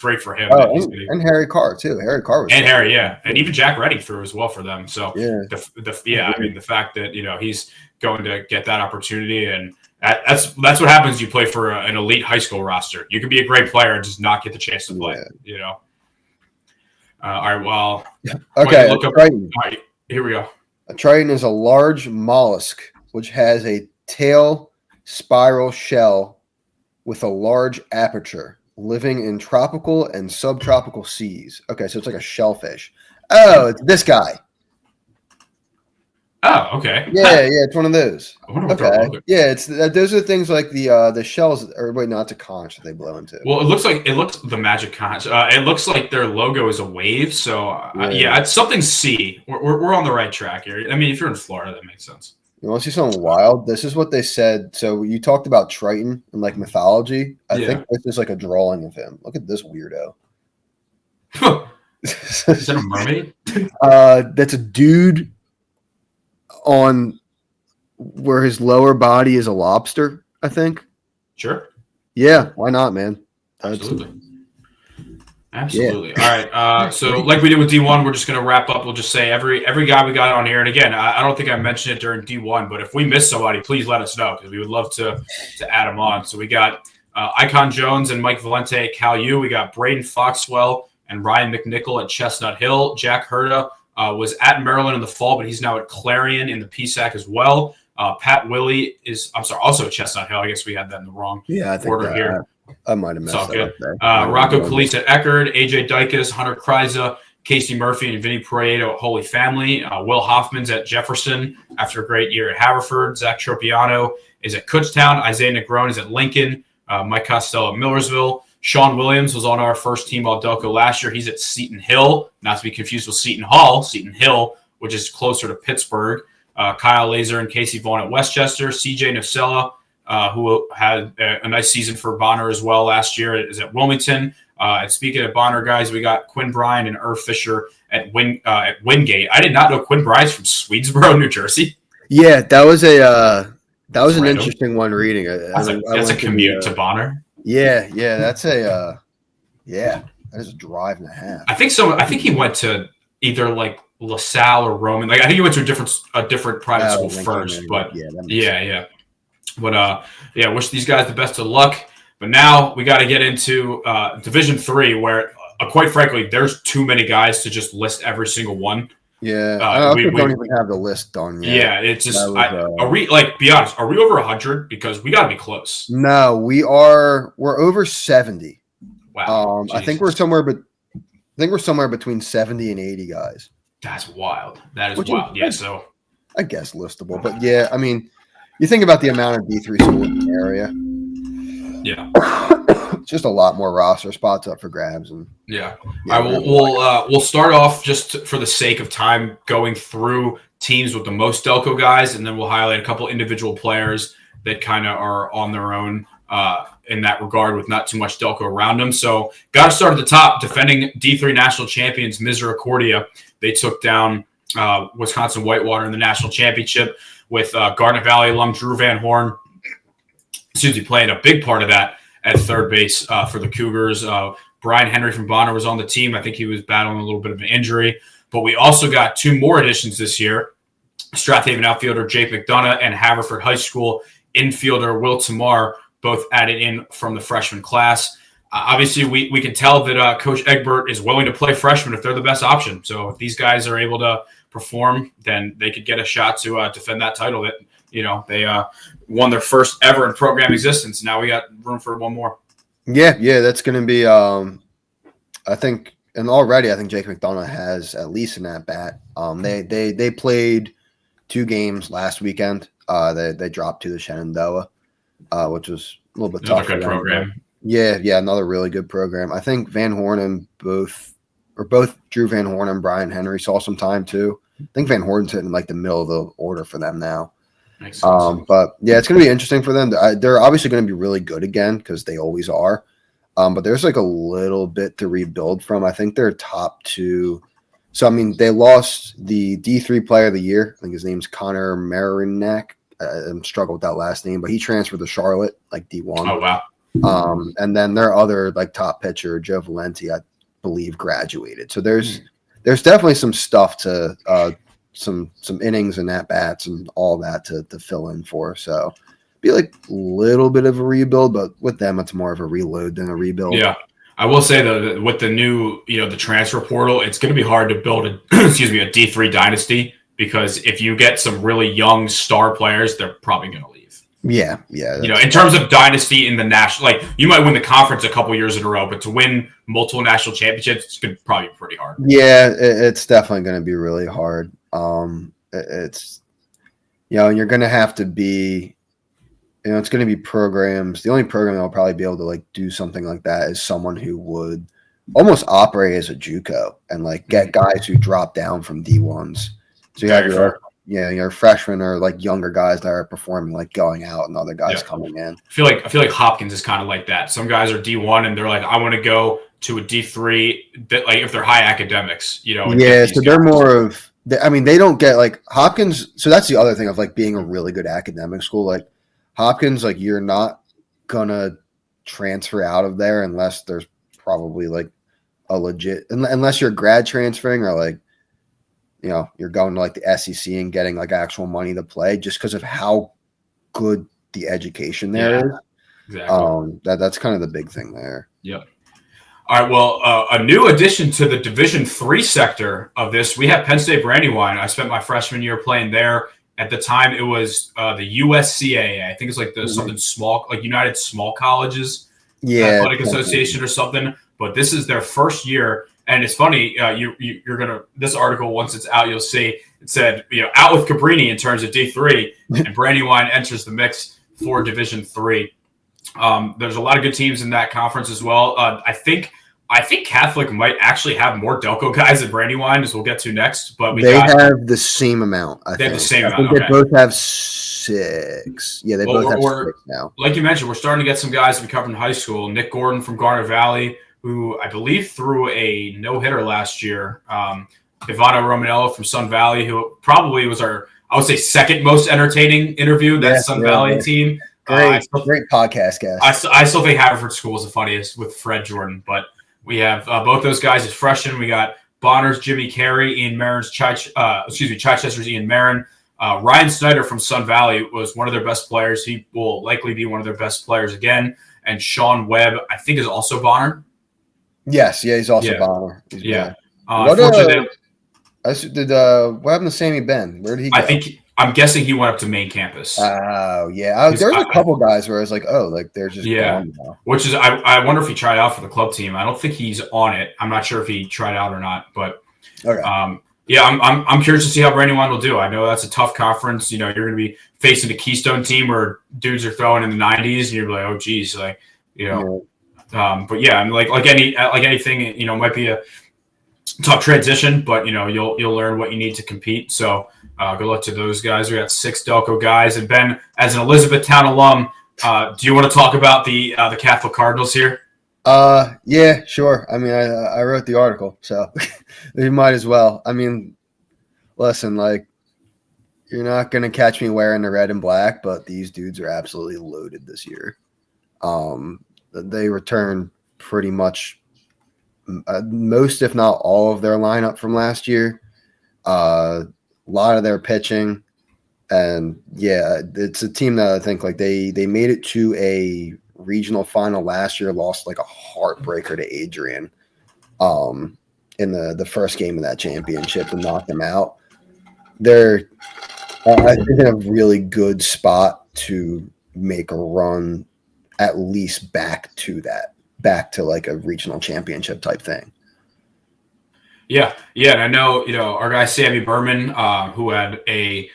great for him. Oh, and Harry Carr too. Harry Carr was Harry, and even Jack Redding threw as well for them. So the fact that he's going to get that opportunity, and that's what happens. You play for an elite high school roster. You can be a great player and just not get the chance to play. All right. Well. Okay. All right. Here we go. A Triton is a large mollusk which has a tail spiral shell with a large aperture, living in tropical and subtropical seas. Okay, so it's like a shellfish. Oh, it's this guy. Oh, okay. Yeah, it's one of those. Okay, yeah, it's those are things like the shells. Or wait, not a conch that they blow into. Well, it looks the magic conch. It looks like their logo is a wave. So it's something sea. We're on the right track here. I mean, if you're in Florida, that makes sense. You want to see something wild? This is what they said. So you talked about Triton and mythology. I think this is a drawing of him. Look at this weirdo. Is that a mermaid? That's a dude on where his lower body is a lobster, I think. Sure. Yeah, why not, man? Absolutely. Yeah. All right. So like we did with D1, we're just going to wrap up. We'll just say every guy we got on here. And again, I don't think I mentioned it during D1, but if we miss somebody, please let us know because we would love to add them on. So we got Icon Jones and Mike Valente at Cal U. We got Braden Foxwell and Ryan McNichol at Chestnut Hill. Jack Herda was at Maryland in the fall, but he's now at Clarion in the PSAC as well. Pat Willie is, I'm sorry, also Chestnut Hill. I guess we had that in the wrong Yeah, I think order here. I might have It's messed all that good. up there. Rocco Calise at Eckerd, AJ Dykus, Hunter Kryza, Casey Murphy, and Vinny Prieto at Holy Family. Will Hoffman's at Jefferson after a great year at Haverford. Zach Tropiano is at Kutztown. Isaiah Negron is at Lincoln. Mike Costello at Millersville. Sean Williams was on our first team All-Delco last year. He's at Seton Hill, not to be confused with Seton Hall. Seton Hill, which is closer to Pittsburgh. Kyle Laser and Casey Vaughn at Westchester. CJ Nocella, who had a nice season for Bonner as well last year, is at Wilmington. And speaking of Bonner guys, we got Quinn Bryan and Irv Fisher at Wingate. I did not know Quinn Bryan's from Swedesboro, New Jersey. Yeah, that was an interesting one reading. That's a commute to Bonner. Yeah, that is a drive and a half. I think he went to either like LaSalle or Roman. Like I think he went to a different private school first. But yeah. But wish these guys the best of luck. But now we got to get into Division III, where quite frankly, there's too many guys to just list every single one. Yeah, we don't even have the list done yet. Yeah, it's just be honest, are we over 100? Because we got to be close. No, we're over 70. Wow. I think we're somewhere between 70 and 80 guys. That's wild. That is wild. Yeah, so I guess listable, but yeah, I mean, you think about the amount of D3 schools in the area. Yeah. Just a lot more roster spots up for grabs, and we'll start off just for the sake of time going through teams with the most Delco guys, and then we'll highlight a couple individual players that kind of are on their own in that regard with not too much Delco around them. So got to start at the top. Defending D3 national champions Misericordia, they took down Wisconsin Whitewater in the national championship with Garnet Valley alum Drew Van Horn. Playing a big part of that at third base for the Cougars. Brian Henry from Bonner was on the team. I think he was battling a little bit of an injury. But we also got two more additions this year. Strathaven outfielder Jake McDonough and Haverford High School infielder Will Tamar both added in from the freshman class. Obviously, we can tell that Coach Egbert is willing to play freshmen if they're the best option. So if these guys are able to perform, then they could get a shot to defend that title that, they won their first ever in program existence. Now we got room for one more. Yeah, that's going to be, I think Jake McDonough has at least an at bat. They played 2 games last weekend. They dropped to the Shenandoah, which was a little bit tough. Another good program. Yeah, another really good program. I think Van Horn and both Drew Van Horn and Brian Henry saw some time too. I think Van Horn's hitting like the middle of the order for them now. But yeah, it's going to be interesting for them. They're obviously going to be really good again because they always are. But there's like a little bit to rebuild from. I think they're top 2. So, I mean, they lost the D3 player of the year. I think his name's Connor Marinak. I'm struggling with that last name, but he transferred to Charlotte, like D1. Oh, wow. And then their other like top pitcher, Joe Valenti, I believe graduated. So there's definitely some stuff to some innings and at bats and all that to fill in for. So be like a little bit of a rebuild, but with them it's more of a reload than a rebuild. Yeah. I will say though that with the new, the transfer portal, it's going to be hard to build a D3 dynasty because if you get some really young star players, they're probably going to leave. Yeah. In terms of dynasty in the national, like you might win the conference a couple years in a row, but to win multiple national championships, it's going to probably be pretty hard. Yeah, it's definitely going to be really hard. It's, and you're going to have to be, it's going to be programs. The only program that will probably be able to like do something like that is someone who would almost operate as a JUCO and like get guys who drop down from D1s. So you have your freshmen or like younger guys that are performing, like going out, and other guys coming in. I feel like Hopkins is kind of like that. Some guys are D1 and they're like, I want to go to a D3 that, like, if they're high academics, Yeah, so they're more of. They don't get like Hopkins. So that's the other thing of like being a really good academic school. Like Hopkins, like you're not gonna transfer out of there unless there's probably like a legit, unless you're grad transferring or like. You're going to like the SEC and getting like actual money to play just because of how good the education there is. Exactly. That's kind of the big thing there. Yep. All right. Well, a new addition to the Division III sector of this, we have Penn State Brandywine. I spent my freshman year playing there At the time, it was the USCAA. I think it's like the something small, like United Small Colleges Athletic Association or something. But this is their first year, and it's funny. You're gonna this article once it's out, you'll see it said out with Cabrini in terms of D3, and Brandywine enters the mix for Division III. There's a lot of good teams in that conference as well. I think Catholic might actually have more Delco guys than Brandywine, as we'll get to next. But they have the same amount. I think have the same I amount. think they both have 6. Yeah, they both have 6 now. Like you mentioned, we're starting to get some guys we covered in high school. Nick Gordon from Garnet Valley, who I believe threw a no-hitter last year. Ivano Romanello from Sun Valley, who probably was I would say, second most entertaining interview. That Sun Valley team. Great podcast, guys. I still think Haverford School is the funniest with Fred Jordan, but we have both those guys as freshmen. We got Bonner's Jimmy Carey, Ian Marin's Chichester's Ian Marin. Ryan Snyder from Sun Valley was one of their best players. He will likely be one of their best players again. And Sean Webb, I think, is also Bonner. Yes, he's also Bonner. What happened to Sammy Ben? Where did he go? I'm guessing he went up to main campus. Oh, yeah. There was a couple guys where I was like, they're just gone now. Which is, I wonder if he tried out for the club team. I don't think he's on it. I'm not sure if he tried out or not, but okay. I'm curious to see how Brandywine will do. I know that's a tough conference. You're going to be facing a Keystone team where dudes are throwing in the 90s, and you're like, oh, geez, but yeah, like anything, it might be a tough transition, but you'll learn what you need to compete. So good luck to those guys. We got 6 Delco guys, and Ben, as an Elizabethtown alum, do you want to talk about the Catholic Cardinals here? Yeah, sure. I mean, I wrote the article, so you might as well. I mean, listen, like, you're not gonna catch me wearing the red and black, but these dudes are absolutely loaded this year. They return pretty much most, if not all, of their lineup from last year. A lot of their pitching, and it's a team that I think like they made it to a regional final last year, lost like a heartbreaker to Adrian in the first game of that championship and knocked them out. They're I think in a really good spot to make a run at least back to like a regional championship type thing. Yeah, and I know our guy Sammy Berman, who had a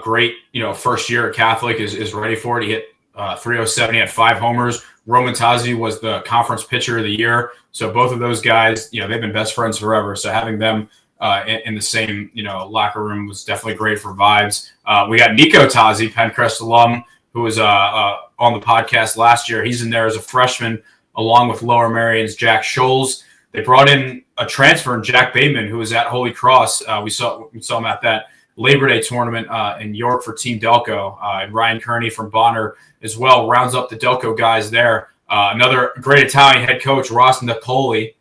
great first year at Catholic, is ready for it. He hit 307. He had 5 homers. Roman Tazi was the conference pitcher of the year. So both of those guys, they've been best friends forever. So having them in the same locker room was definitely great for vibes. We got Nico Tazi, Pencrest alum, who was on the podcast last year. He's in there as a freshman, along with Lower Marion's Jack Scholes. They brought in a transfer in Jack Bateman, who was at Holy Cross. We saw him at that Labor Day tournament in York for Team Delco. And Ryan Kearney from Bonner as well rounds up the Delco guys there. Another great Italian head coach, Ross Napoli.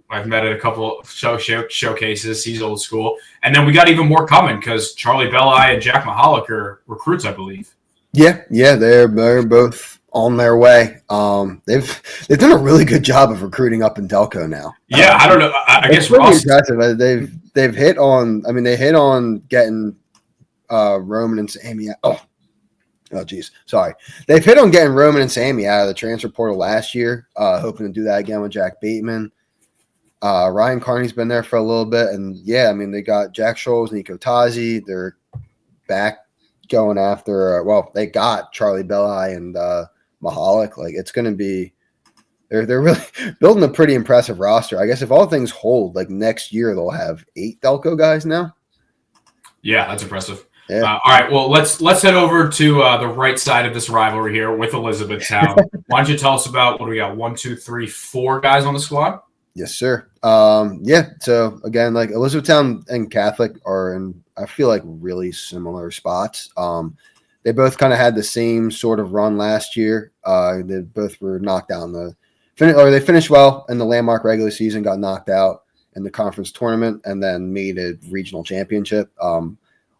I've met at a couple of showcases. He's old school. And then we got even more coming because Charlie Belli and Jack Mahalik are recruits, I believe. Yeah, they're both on their way. They've done a really good job of recruiting up in Delco now. Yeah, I don't know. I guess Ross impressive. They've hit on. I mean, they hit on getting Roman and Sammy. Oh, geez, sorry. They've hit on getting Roman and Sammy out of the transfer portal last year. Hoping to do that again with Jack Bateman. Ryan Kearney's been there for a little bit, and I mean, they got Jack Scholes, Nico Tazi. They're back going after. They got Charlie Belli and Mahalik. Like, it's going to be, they're really building a pretty impressive roster. I guess if all things hold, like next year they'll have 8 Delco guys now. Yeah, that's impressive. Yeah. All right, well let's head over to the right side of this rivalry here with Elizabethtown. Why don't you tell us about what do we got? 1, 2, 3, 4 guys on the squad? Yes, sir. So again, like Elizabethtown and Catholic are in, I feel like, really similar spots. They both kind of had the same sort of run last year. They both were knocked out they finished well in the landmark regular season, got knocked out in the conference tournament, and then made a regional championship.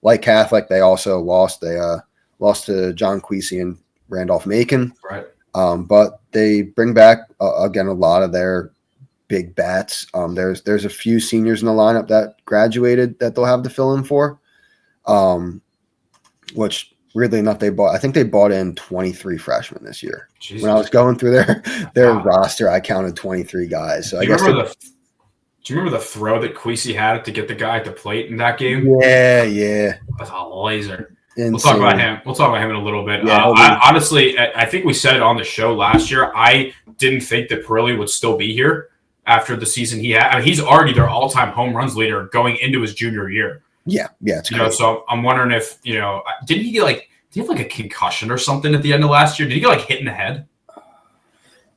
Like Catholic, they also lost. They lost to John Queasy and Randolph Macon. Right. But they bring back again a lot of their big bats. There's a few seniors in the lineup that graduated that they'll have to fill in for. which weirdly enough, I think they bought in 23 freshmen this year. Jesus. When I was going through their Wow. roster, I counted 23 guys. So Do you remember the throw that Queasy had to get the guy at the plate in that game? Yeah. That's a laser. Insane. We'll talk about him. We'll talk about him in a little bit. Yeah, honestly, I think we said it on the show last year. I didn't think that Perilli would still be here after the season he had. I mean, he's already their all-time home runs leader going into his junior year. Yeah, it's crazy. So I'm wondering if did he have like a concussion or something at the end of last year? Did he get like hit in the head?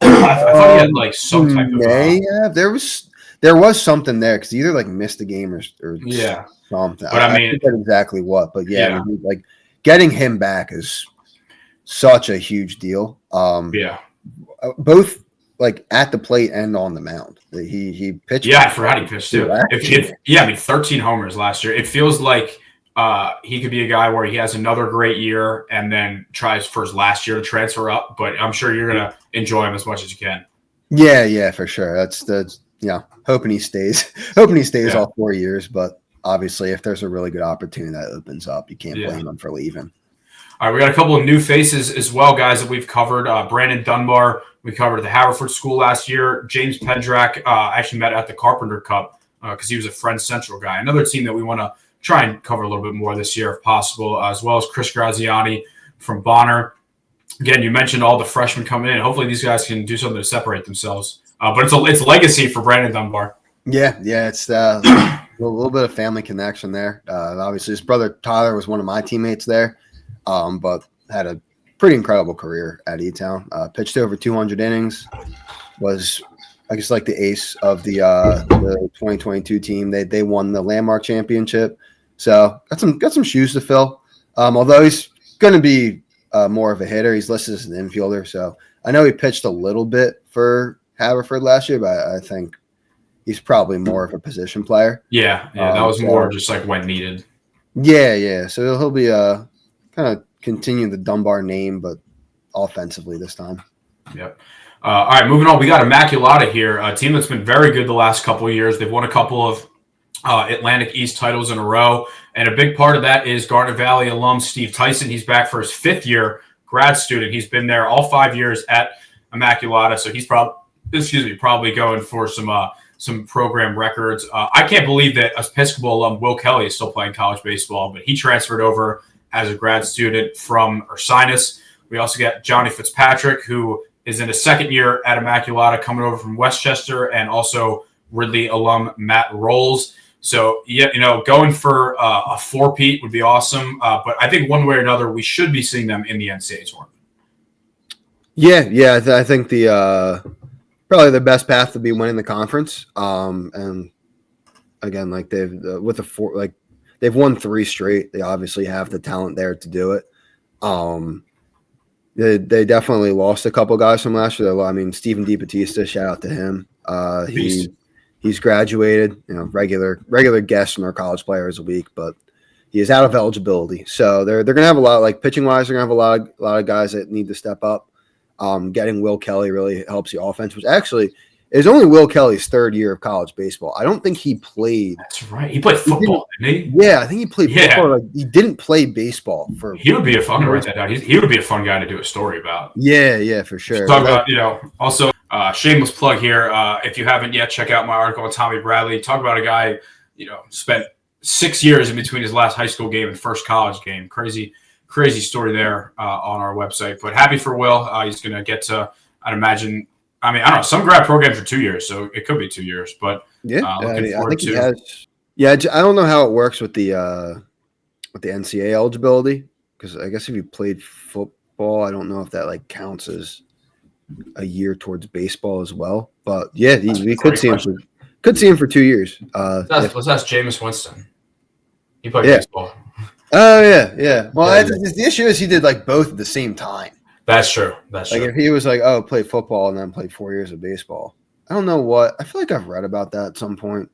I thought he had like some type of. Yeah, there was something there because he either like missed the game or something. But I mean, forget exactly what. But I mean, like getting him back is such a huge deal. Both like at the plate and on the mound. He pitched. Yeah, I forgot he pitched too. 13 homers last year. It feels like he could be a guy where he has another great year and then tries for his last year to transfer up. But I'm sure you're gonna enjoy him as much as you can. Yeah, for sure. That's hoping he stays. All 4 years. But obviously, if there's a really good opportunity that opens up, you can't blame him for leaving. All right, we got a couple of new faces as well, guys, that we've covered. Brandon Dunbar, we covered at the Haverford School last year. James Pendrak actually met at the Carpenter Cup because he was a Friends Central guy. Another team that we want to try and cover a little bit more this year if possible, as well as Chris Graziani from Bonner. Again, you mentioned all the freshmen coming in. Hopefully these guys can do something to separate themselves. But it's legacy for Brandon Dunbar. Yeah, it's a little bit of family connection there. Obviously, his brother Tyler was one of my teammates there. But had a pretty incredible career at E-Town. Pitched over 200 innings. Was, I guess, like the ace of the 2022 team. They won the Landmark Championship. So got some shoes to fill. Although he's going to be more of a hitter, he's listed as an infielder. So I know he pitched a little bit for Haverford last year, but I think he's probably more of a position player. Yeah, that was more just like when needed. Yeah. So he'll be kind of continue the Dunbar name, but offensively this time. Yep. All right, moving on. We got Immaculata here, a team that's been very good the last couple of years. They've won a couple of Atlantic East titles in a row, and a big part of that is Garnet Valley alum Steve Tyson. He's back for his 5th year grad student. He's been there all 5 years at Immaculata, so he's probably going for some program records. I can't believe that Episcopal alum Will Kelly is still playing college baseball, but he transferred over as a grad student from Ursinus. We also got Johnny Fitzpatrick, who is in his 2nd year at Immaculata, coming over from Westchester, and also Ridley alum Matt Rolls. So, going for a 4-peat would be awesome. But I think one way or another, we should be seeing them in the NCAA tournament. Yeah. I think probably the best path to be winning the conference. And again, like they've won 3 straight. They obviously have the talent there to do it. They definitely lost a couple guys from last year. I mean, Stephen DiBattista, shout out to him. He's graduated, regular guest in our college players a week, but he is out of eligibility. So they're gonna have a lot, like pitching wise, they're gonna have a lot of guys that need to step up. Getting Will Kelly really helps the offense, which actually is only Will Kelly's 3rd year of college baseball. I don't think he played. That's right. He played football, didn't he? Yeah, I think he played football. Like, he didn't play baseball for. He would be a fun write that down. He would be a fun guy to do a story about. Yeah, for sure. Talk about, also shameless plug here. If you haven't yet, check out my article on Tommy Bradley. Talk about a guy, spent 6 years in between his last high school game and first college game. Crazy story there on our website. But happy for Will. He's going to get to, I'd imagine. I mean, I don't know. Some grad programs are 2 years, so it could be 2 years. But looking forward to. He has. Yeah, I don't know how it works with the NCAA eligibility, because I guess if you played football, I don't know if that like counts as a year towards baseball as well. But yeah, we could see him for 2 years. Let's ask Jameis Winston. He played baseball. Oh yeah. Well, the issue is he did like both at the same time. That's true. Like if he was like, play football and then played 4 years of baseball. I don't know what. I feel like I've read about that at some point.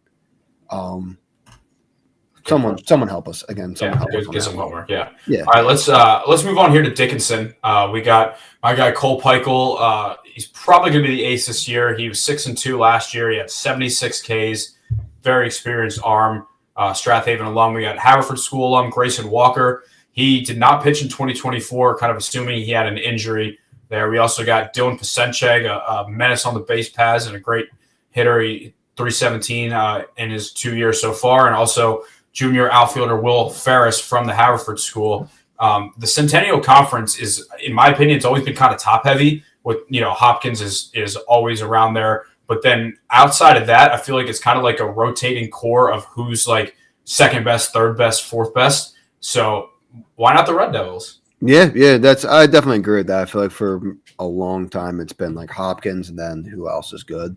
Someone help us again. Get some homework. Yeah. All right, let's move on here to Dickinson. We got my guy Cole Peichel. He's probably going to be the ace this year. He was 6-2 last year. He had 76 Ks. Very experienced arm. Strathaven alum. We got Haverford School alum Grayson Walker. He did not pitch in 2024, kind of assuming he had an injury there. We also got Dylan Pasenchek, a menace on the base paths and a great hitter. He 317 in his 2 years so far, and also junior outfielder Will Ferris from the Haverford School. The Centennial Conference is, in my opinion, it's always been kind of top heavy. With Hopkins is always around there, but then outside of that, I feel like it's kind of like a rotating core of who's like second best, third best, fourth best. So why not the Red Devils? Yeah, I definitely agree with that. I feel like for a long time it's been like Hopkins, and then who else is good?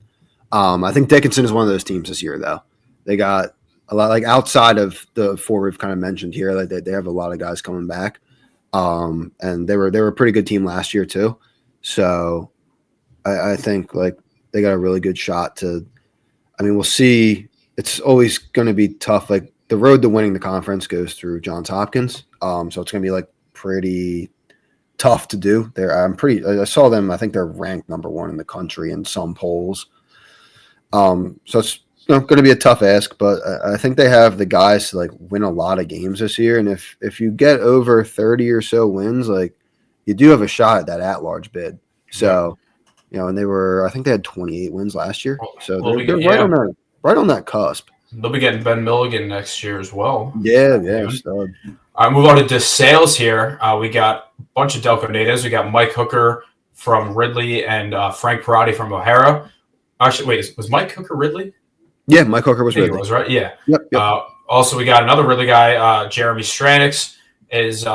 I think Dickinson is one of those teams this year, though. They got a lot, like outside of the four we've kind of mentioned here, like they have a lot of guys coming back. And they were a pretty good team last year too. So I think like they got a really good shot to. I mean, we'll see. It's always going to be tough. Like the road to winning the conference goes through Johns Hopkins. So it's going to be like pretty tough to do. I saw them. I think they're ranked number 1 in the country in some polls. So it's going to be a tough ask, but I think they have the guys to like win a lot of games this year. And if you get over 30 or so wins, like you do have a shot at that at-large bid. So, and I think they had 28 wins last year. So they're right on that cusp. They'll be getting Ben Milligan next year as well. Yeah. All right, move on to DeSales here. We got a bunch of Delco natives. We got Mike Hooker from Ridley and Frank Perotti from O'Hara. Actually, wait, was Mike Hooker Ridley? Yeah, Mike Hooker was Ridley. He was, right? Yeah. Yep. Also, we got another Ridley guy, Jeremy Stranix. Is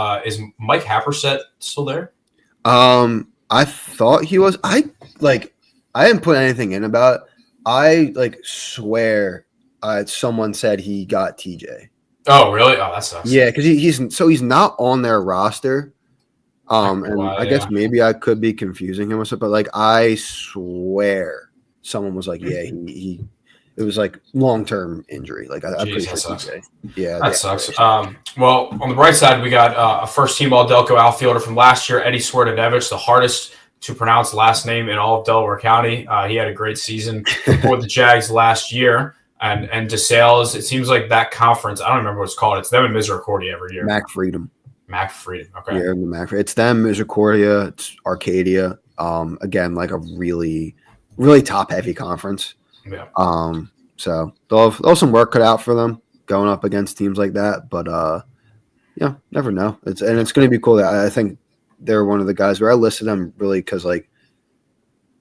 Mike Happersett still there? I thought he was. I didn't put anything in about it. I swear someone said he got TJ. Oh, really? Oh, that sucks. Yeah, because he's not on their roster. I guess maybe I could be confusing him with something, but I swear someone was like, yeah, he it was like long-term injury. I'm pretty sure TJ. Yeah, that sucks. Well, on the bright side, we got a first-team All-Delco outfielder from last year, Eddie Swerdanevich, the hardest to pronounce last name in all of Delaware County. He had a great season for the Jags last year. And DeSales, it seems like that conference, I don't remember what it's called. It's them and Misericordia every year. Mac Freedom. Okay. Yeah, it's them, Misericordia, it's Arcadia. Again, like a really, really top-heavy conference. Yeah. So they'll have some work cut out for them going up against teams like that. But never know. It's going to be cool. I think they're one of the guys where I listed them really because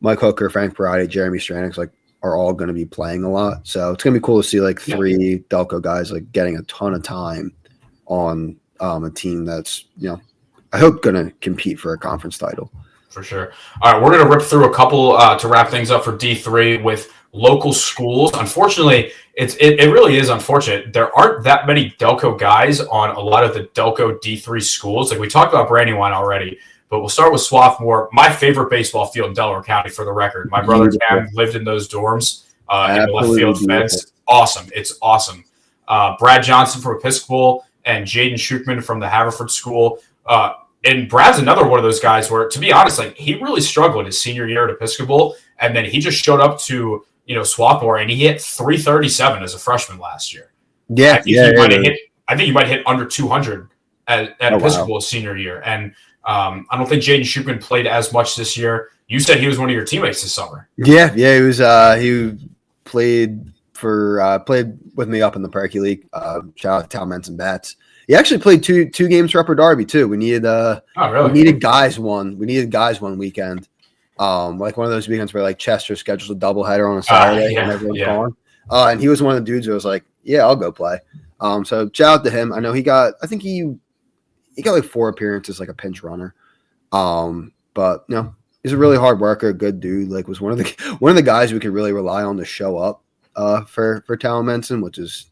Mike Hooker, Frank Perotti, Jeremy Stranix are all going to be playing a lot. So it's going to be cool to see 3 Delco guys getting a ton of time on a team that's I hope going to compete for a conference title. For sure. All right, we're going to rip through a couple to wrap things up for D3 with local schools. Unfortunately, it really is unfortunate. There aren't that many Delco guys on a lot of the Delco D3 schools. We talked about Brandywine already, but we'll start with Swarthmore, my favorite baseball field in Delaware County, for the record. My brother Cam lived in those dorms in the left field fence. Awesome. It's awesome. Brad Johnson from Episcopal and Jaden Schuchman from the Haverford School. And Brad's another one of those guys where, to be honest, he really struggled his senior year at Episcopal, and then he just showed up to Swarthmore, and he hit 337 as a freshman last year. Yeah, I think he might hit under 200 at Episcopal's senior year, and I don't think Jaden Schuchman played as much this year. You said he was one of your teammates this summer. Yeah, he was. He played with me up in the Perky League. Shout out to Talmenson Bats. He actually played two games for Upper Darby too. We needed we needed guys one weekend. One of those weekends where Chester scheduled a doubleheader on a Saturday and everyone's gone. And he was one of the dudes who was like, yeah, I'll go play. So shout out to him. I know he got 4 appearances, a pinch runner. But he's a really hard worker, good dude. Was one of the guys we could really rely on to show up for Talmenson, which is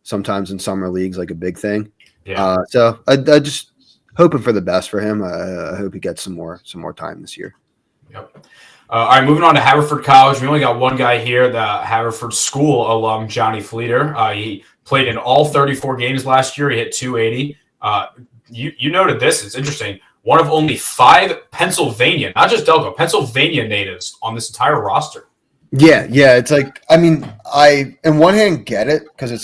sometimes in summer leagues a big thing. Yeah. So I just hoping for the best for him. I hope he gets some more time this year. Yep. All right, moving on to Haverford College. We only got one guy here, the Haverford School alum, Johnny Fleeter. He played in all 34 games last year. He hit 280. You noted this. It's interesting. One of only 5 Pennsylvania, not just Delco, Pennsylvania natives on this entire roster. Yeah. It's I in one hand get it because it's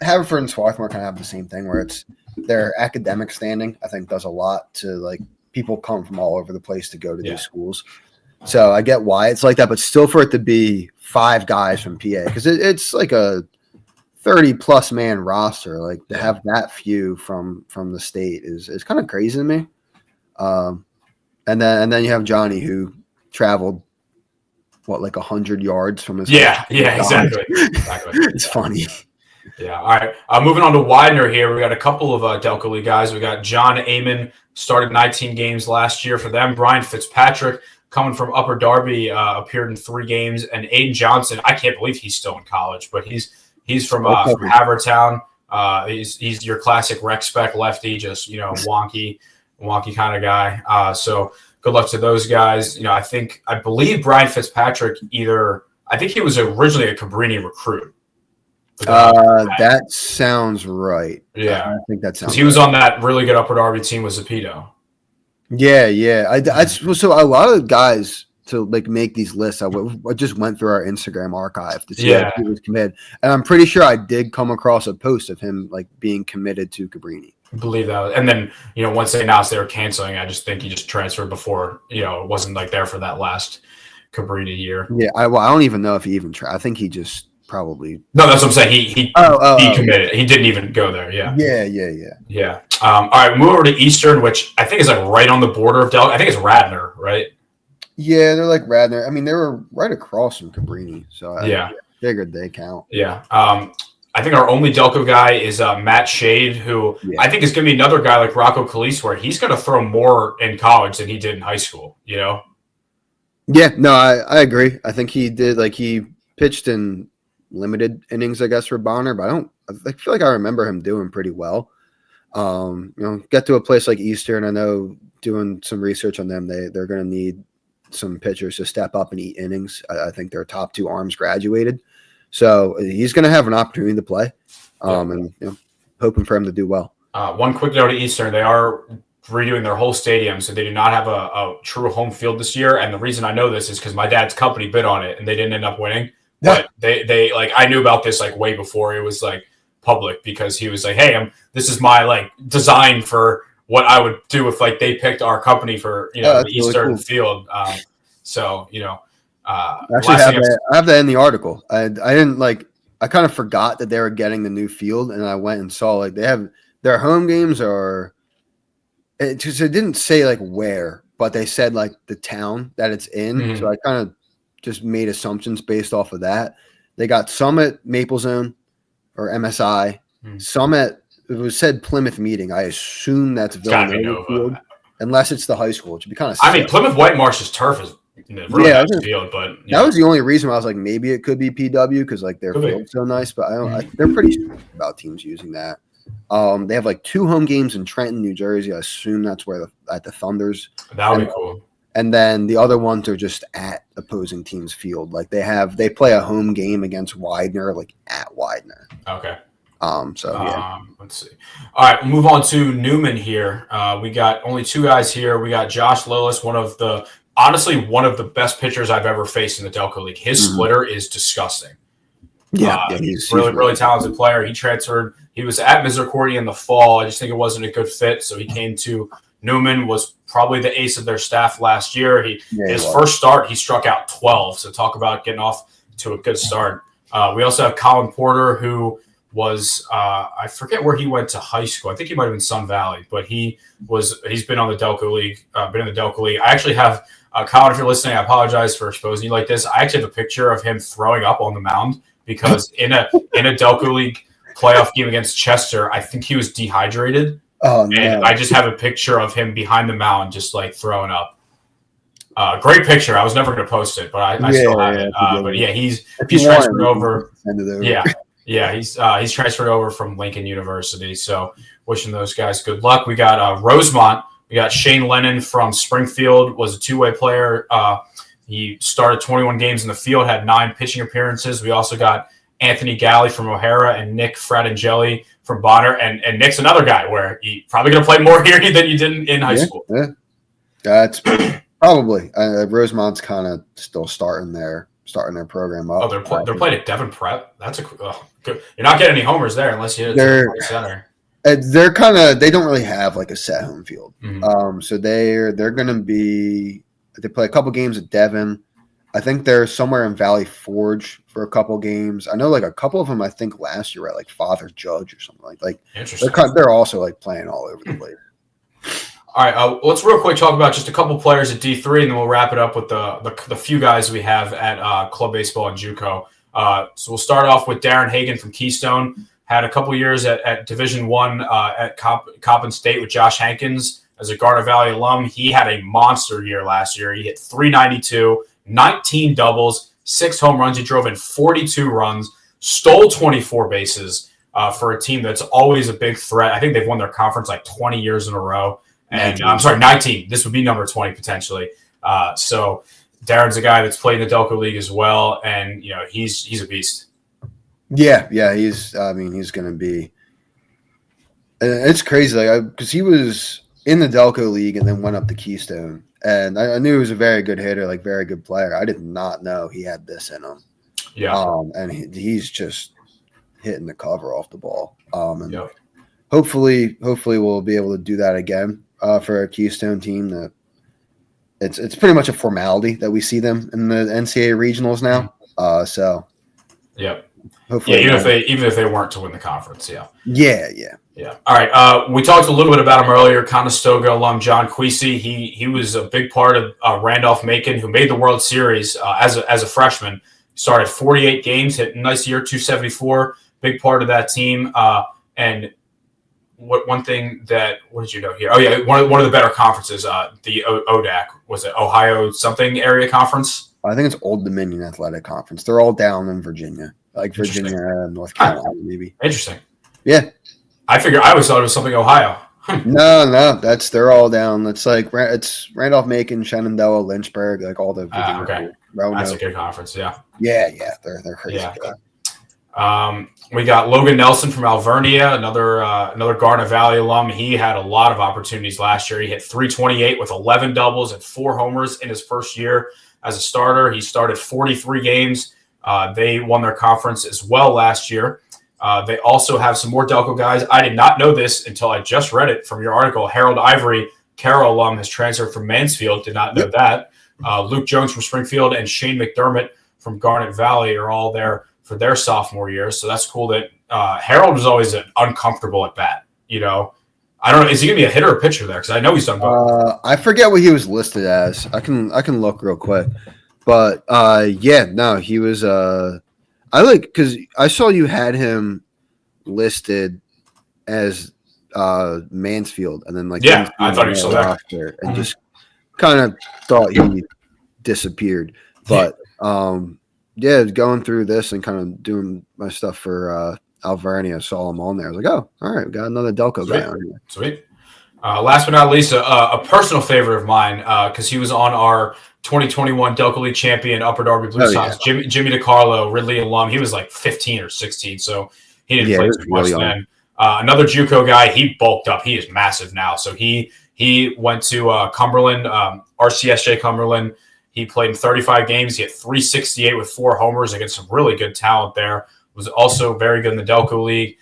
Haverford and Swarthmore kind of have the same thing where it's their academic standing, I think, does a lot to like people come from all over the place to go to these schools. So I get why it's like that, but still for it to be 5 guys from PA, because it's like a 30+ man roster, like to have that few from the state is kind of crazy to me. And then you have Johnny, who traveled like 100 yards from his exactly. It's funny. Yeah. All right. Moving on to Widener here. We got a couple of Delco League guys. We got John Amon, started 19 games last year for them. Brian Fitzpatrick, coming from Upper Darby, appeared in 3 games. And Aiden Johnson, I can't believe he's still in college, but he's from Havertown. He's your classic rec spec lefty, just wonky kind of guy. So good luck to those guys. I believe Brian Fitzpatrick I think he was originally a Cabrini recruit. That sounds right. Yeah, I think that sounds. He was on that really good Upper Darby team with Zapito. Yeah. So a lot of guys to like make these lists. I just went through our Instagram archive to see if he was committed, and I'm pretty sure I did come across a post of him like being committed to Cabrini. I believe that, and then once they announced they were canceling, I just think he just transferred before it wasn't like there for that last Cabrini year. Yeah, I don't even know if he even tried. I think he just probably. No, that's what I'm saying. He committed. He didn't even go there. Yeah. Yeah. All right, move over to Eastern, which I think is like right on the border of Delco. I think it's Radnor, right? Yeah, they're like Radnor. I mean, they were right across from Cabrini, so I figured they count. Yeah. I think our only Delco guy is Matt Shade, who I think is going to be another guy like Rocco Calise, where he's going to throw more in college than he did in high school. Yeah, no, I agree. I think he did. Like he pitched in limited innings, I guess, for Bonner, but I feel like I remember him doing pretty well. Get to a place like Eastern. I know doing some research on them, they're going to need some pitchers to step up and eat innings. I think their top 2 arms graduated, so he's going to have an opportunity to play. And hoping for him to do well. One quick note to Eastern: they are redoing their whole stadium, so they do not have a true home field this year. And the reason I know this is because my dad's company bid on it, and they didn't end up winning. But they like I knew about this like way before it was like public, because he was like, "Hey, this is my like design for what I would do if like they picked our company for the Eastern really cool. field." Actually, I have that in the article. I didn't like. I kind of forgot that they were getting the new field, and I went and saw like they have their home games are. It didn't say like where, but they said like the town that it's in. Mm-hmm. So I kind of just made assumptions based off of that. They got some at Maple Zone or MSI, some at it was said Plymouth Meeting. I assume that's Villanova Field, unless it's the high school, which would be kind of. I mean, Plymouth White Marsh's turf is really nice field, but that was the only reason why I was like, maybe it could be PW because like their field's so nice. But I don't. They're pretty strict about teams using that. They have like 2 home games in Trenton, New Jersey. I assume that's where at the Thunders. That would be cool. And then the other ones are just at opposing teams' field. Like they play a home game against Widener, like at Widener. Okay. Let's see. All right, we'll move on to Newman here. We got only 2 guys here. We got Josh Lillis, one of the best pitchers I've ever faced in the Delco League. His splitter is disgusting. He's really talented player. He transferred. He was at Misericordia in the fall. I just think it wasn't a good fit, so he came to Newman. Was probably the ace of their staff last year. His first start, he struck out 12. So talk about getting off to a good start. We also have Colin Porter, who was I forget where he went to high school. I think he might have been Sun Valley, but he's been on the Delco League. Been in the Delco League. I actually have Colin. If you're listening, I apologize for exposing you like this. I actually have a picture of him throwing up on the mound because in a Delco League playoff game against Chester, I think he was dehydrated. Oh no! And I just have a picture of him behind the mound, just like throwing up. Great picture. I was never going to post it, but I still have it. But yeah, he's transferred over. He's transferred over from Lincoln University. So wishing those guys good luck. We got Rosemont. We got Shane Lennon from Springfield. Was a 2-way player. He started 21 games in the field. Had 9 pitching appearances. We also got Anthony Galley from O'Hara and Nick Fratangeli from Bonner. And Nick's another guy where he probably going to play more here than you did in high school. Yeah. That's probably. Rosemont's kind of still starting there. starting their program up. Oh, they're playing at Devon Prep. That's good. You're not getting any homers there unless you hit the center. They're kind of, they don't really have like a set home field. Mm-hmm. So they're going to be, they play a couple games at Devon. I think they're somewhere in Valley Forge for a couple games. I know like a couple of them, I think last year were at like Father Judge or something like Interesting. They're also like playing all over the place. All right, let's real quick talk about just a couple players at D3, and then we'll wrap it up with the few guys we have at club baseball and JUCO. So we'll start off with Darren Hagan from Keystone. Had a couple years at Division I at Coppin State with Josh Hankins as a Garnet Valley alum. He had a monster year last year. He hit .392, 19 doubles, 6 home runs. He drove in 42 runs, stole 24 bases for a team that's always a big threat. I think they've won their conference like 20 years in a row. And I'm sorry, 19. This would be number 20 potentially. So Darren's a guy that's played in the Delco League as well, and he's a beast. Yeah, he's going to be. It's crazy, because he was in the Delco League and then went up to Keystone, and I knew he was a very good hitter, like very good player. I did not know he had this in him. Yeah, and he's just hitting the cover off the ball. And hopefully we'll be able to do that again. For a Keystone team, that it's pretty much a formality that we see them in the NCAA regionals now. So hopefully, even if they weren't to win the conference, yeah. All right, we talked a little bit about him earlier. Conestoga alum John Queasy. He was a big part of Randolph-Macon, who made the World Series as a freshman. Started 48 games, hit a nice year, 274. Big part of that team, and. What did you know here? Oh yeah, one of the better conferences, the ODAC, was it Ohio something area conference? I think it's Old Dominion Athletic Conference. They're all down in Virginia, like Virginia and North Carolina, maybe. Interesting. Yeah, I always thought it was something Ohio. No, they're all down. It's like it's Randolph-Macon, Shenandoah, Lynchburg, like all the Virginia. Okay, that's a good conference. Yeah, they're crazy. Yeah. We got Logan Nelson from Alvernia, another Garnet Valley alum. He had a lot of opportunities last year. He hit .328 with 11 doubles and 4 homers in his first year as a starter. He started 43 games. They won their conference as well last year. They also have some more Delco guys. I did not know this until I just read it from your article. Harold Ivory, Carroll alum, has transferred from Mansfield. Did not know that. Luke Jones from Springfield and Shane McDermott from Garnet Valley are all there for their sophomore year. So that's cool that Harold was always uncomfortable at bat. I don't know. Is he going to be a hitter or pitcher there? Because I know he's done both. I forget what he was listed as. I can look real quick. But he was because I saw you had him listed as Mansfield, and then I thought he was still there. And just kind of thought he disappeared. But going through this and kind of doing my stuff for Alvernia, I saw him on there. I was like, oh, all right, we got another Delco guy on here. Sweet. Last but not least, a personal favorite of mine, because he was on our 2021 Delco League champion Upper Darby Blue Sox, Jimmy DiCarlo, Ridley alum. He was like 15 or 16, so he didn't play too much then. Another JUCO guy, he bulked up. He is massive now. So he went to Cumberland, RCSJ Cumberland. He played in 35 games. He hit .368 with 4 homers against some really good talent there. Was also very good in the Delco League.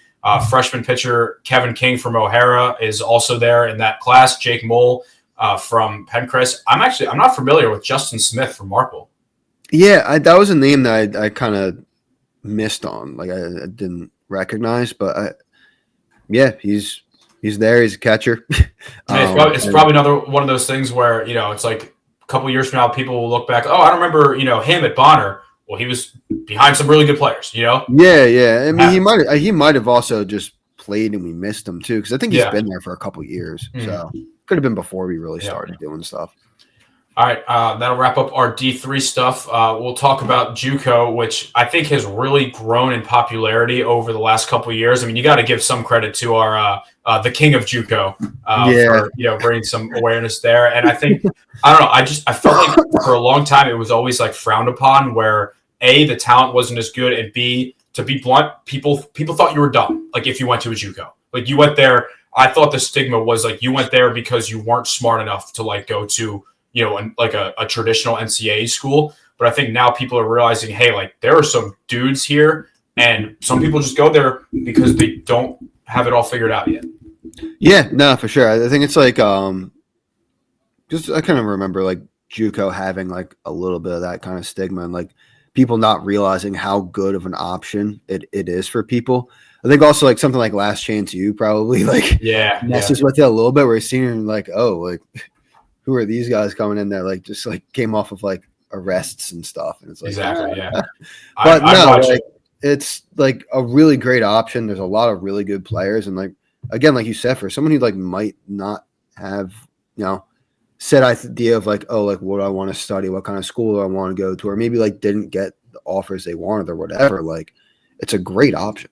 Freshman pitcher Kevin King from O'Hara is also there in that class. Jake Mole from Pencrest. I'm not familiar with Justin Smith from Marple. Yeah, that was a name that I kind of missed on. Like I didn't recognize, but he's there. He's a catcher. It's probably another one of those things where it's like a couple years from now, people will look back. Oh, I don't remember him at Bonner. Well, he was behind some really good players. Yeah. I mean, he might have also just played and we missed him too, because I think he's been there for a couple years. Mm-hmm. So could have been before we really started doing stuff. All right, that'll wrap up our D3 stuff. We'll talk about JUCO, which I think has really grown in popularity over the last couple of years. I mean, you got to give some credit to our the king of JUCO for bringing some awareness there. And I think I don't know. I felt like for a long time it was always like frowned upon, where A, the talent wasn't as good, and B, to be blunt, people thought you were dumb. Like if you went to a JUCO, like you went there. I thought the stigma was like you went there because you weren't smart enough to like go to like a traditional NCAA school. But I think now people are realizing, hey, like there are some dudes here, and some people just go there because they don't have it all figured out yet. Yeah, no, for sure. I think it's like just I kind of remember like JUCO having like a little bit of that kind of stigma and like people not realizing how good of an option it is for people. I think also like something like Last Chance U probably like messes with it a little bit where you're seeing like, oh, like who are these guys coming in there? Like just like came off of like arrests and stuff. And it's like, Exactly. Yeah. But no, like it's like a really great option. There's a lot of really good players. And like, again, like you said, for someone who like might not have, set idea of like, oh, like what do I want to study? What kind of school do I want to go to? Or maybe like didn't get the offers they wanted or whatever. Like it's a great option.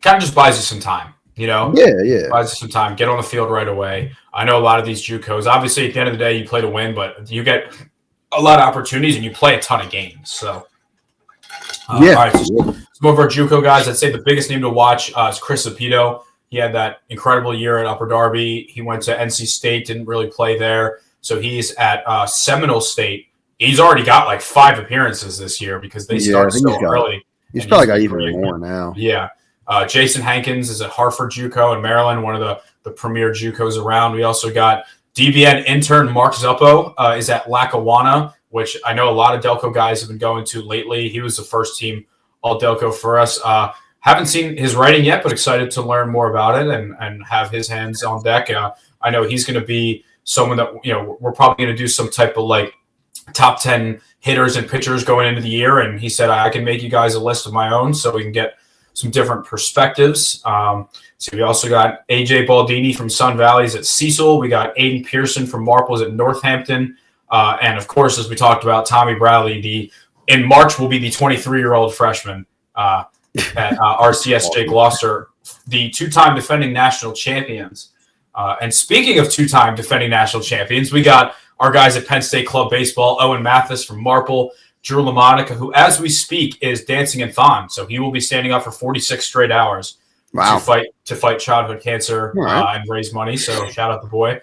Kind of just buys you some time, Yeah. Buys you some time. Get on the field right away. I know a lot of these JUCOs, obviously at the end of the day, you play to win, but you get a lot of opportunities and you play a ton of games. So, all right, so some of our JUCO guys, I'd say the biggest name to watch is Chris Zapito. He had that incredible year at Upper Darby. He went to NC State, didn't really play there. So he's at Seminole State. He's already got like 5 appearances this year because they started so early. He's probably got even more now. Yeah. Jason Hankins is at Hartford JUCO in Maryland, one of the premier JUCOs around. We also got DBN intern Mark Zuppo is at Lackawanna, which I know a lot of Delco guys have been going to lately. He was the first team All-Delco for us. Haven't seen his writing yet, but excited to learn more about it and have his hands on deck. I know he's going to be someone that, we're probably going to do some type of like top 10 hitters and pitchers going into the year. And he said, I can make you guys a list of my own so we can get some different perspectives. So we also got AJ Baldini from Sun Valley's at Cecil. We got Aiden Pearson from Marples at Northampton. And of course, as we talked about, Tommy Bradley, in March will be the 23-year-old freshman at RCSJ Gloucester, the 2-time defending national champions. And speaking of 2-time defending national champions, we got our guys at Penn State Club Baseball, Owen Mathis from Marple, Drew LaMonica, who, as we speak, is dancing in thon. So he will be standing up for 46 straight hours to fight childhood cancer and raise money. So shout out the boy.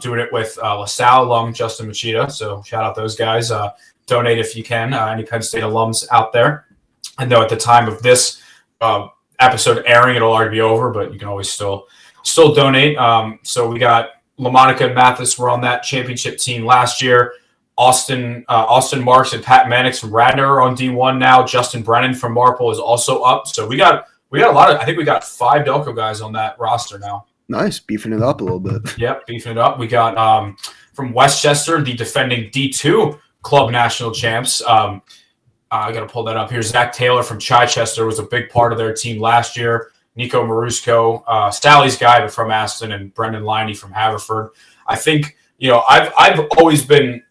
Doing it with LaSalle alum Justin Machida. So shout out those guys. Donate if you can. Any Penn State alums out there. I know at the time of this episode airing, it'll already be over, but you can always still donate. So we got LaMonica and Mathis were on that championship team last year. Austin Marks and Pat Mannix from Radnor are on D1 now. Justin Brennan from Marple is also up. So we got a lot of. I think we got 5 Delco guys on that roster now. Nice, beefing it up a little bit. Yep, beefing it up. We got from Westchester, the defending D2 club national champs. I got to pull that up here. Zach Taylor from Chichester was a big part of their team last year. Nico Marusco, Sally's guy, but from Aston, and Brendan Liney from Haverford. I think, I've always been,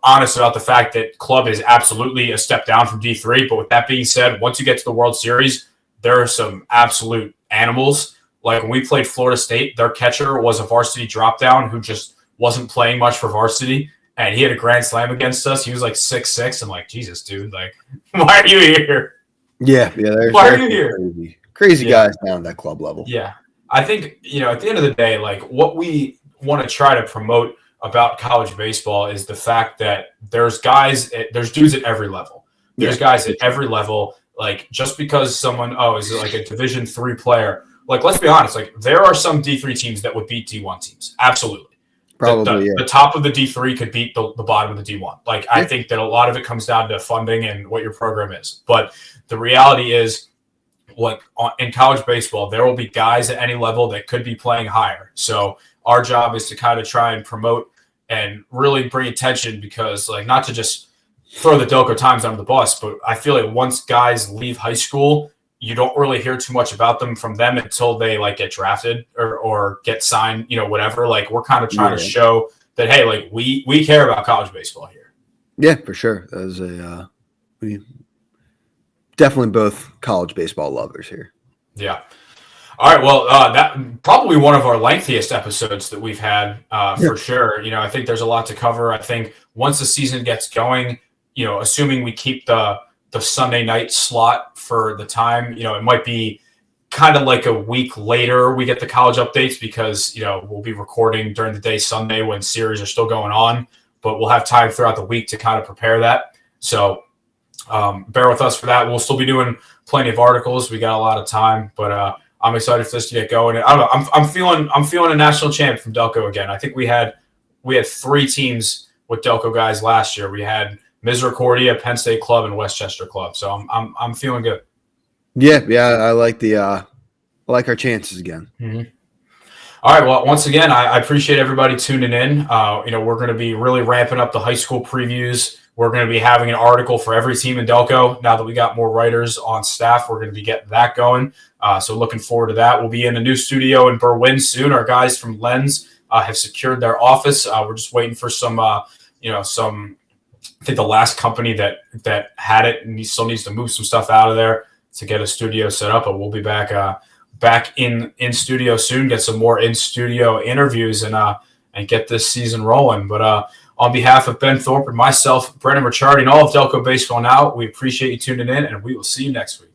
honest about the fact that club is absolutely a step down from D3. But with that being said, once you get to the World Series, there are some absolute animals. Like when we played Florida State, their catcher was a varsity drop down who just wasn't playing much for varsity. And he had a grand slam against us. He was like 6'6". I'm like, Jesus, dude. Like, why are you here? Yeah. Why are you here? Crazy guys down at that club level. Yeah. I think, at the end of the day, like what we want to try to promote about college baseball is the fact that there's dudes at every level. There's guys at every level. Like just because someone, is like a Division III player. Like, let's be honest. Like there are some D3 teams that would beat D1 teams. Absolutely. Probably, the top of the D3 could beat the bottom of the D1. Like, I think that a lot of it comes down to funding and what your program is. But the reality is, like in college baseball, there will be guys at any level that could be playing higher. So our job is to kind of try and promote and really bring attention because, like, not to just throw the Delco Times under the bus, but I feel like once guys leave high school, you don't really hear too much about them from them until they like get drafted or get signed, whatever. Like we're kind of trying to show that, hey, like we care about college baseball here. Yeah, for sure. That was we definitely both college baseball lovers here. Yeah. All right. Well, that probably one of our lengthiest episodes that we've had for sure. I think there's a lot to cover. I think once the season gets going, assuming we keep the Sunday night slot for the time, it might be kind of like a week later we get the college updates because, we'll be recording during the day Sunday when series are still going on, but we'll have time throughout the week to kind of prepare that. So bear with us for that. We'll still be doing plenty of articles. We got a lot of time, but I'm excited for this to get going. And I don't know. I'm feeling a national champ from Delco again. I think we had 3 teams with Delco guys last year. We had Misericordia, Penn State Club, and Westchester Club. So I'm feeling good. Yeah. I like our chances again. Mm-hmm. All right. Well, once again, I appreciate everybody tuning in. We're going to be really ramping up the high school previews. We're going to be having an article for every team in Delco. Now that we got more writers on staff, we're going to be getting that going. So looking forward to that. We'll be in a new studio in Berwyn soon. Our guys from Lens have secured their office. We're just waiting for some. I think the last company that had it still needs to move some stuff out of there to get a studio set up. But we'll be back in studio soon. Get some more in studio interviews and get this season rolling. But on behalf of Ben Thorpe and myself, Brendan Ricciardi, and all of Delco Baseball Now, we appreciate you tuning in, and we will see you next week.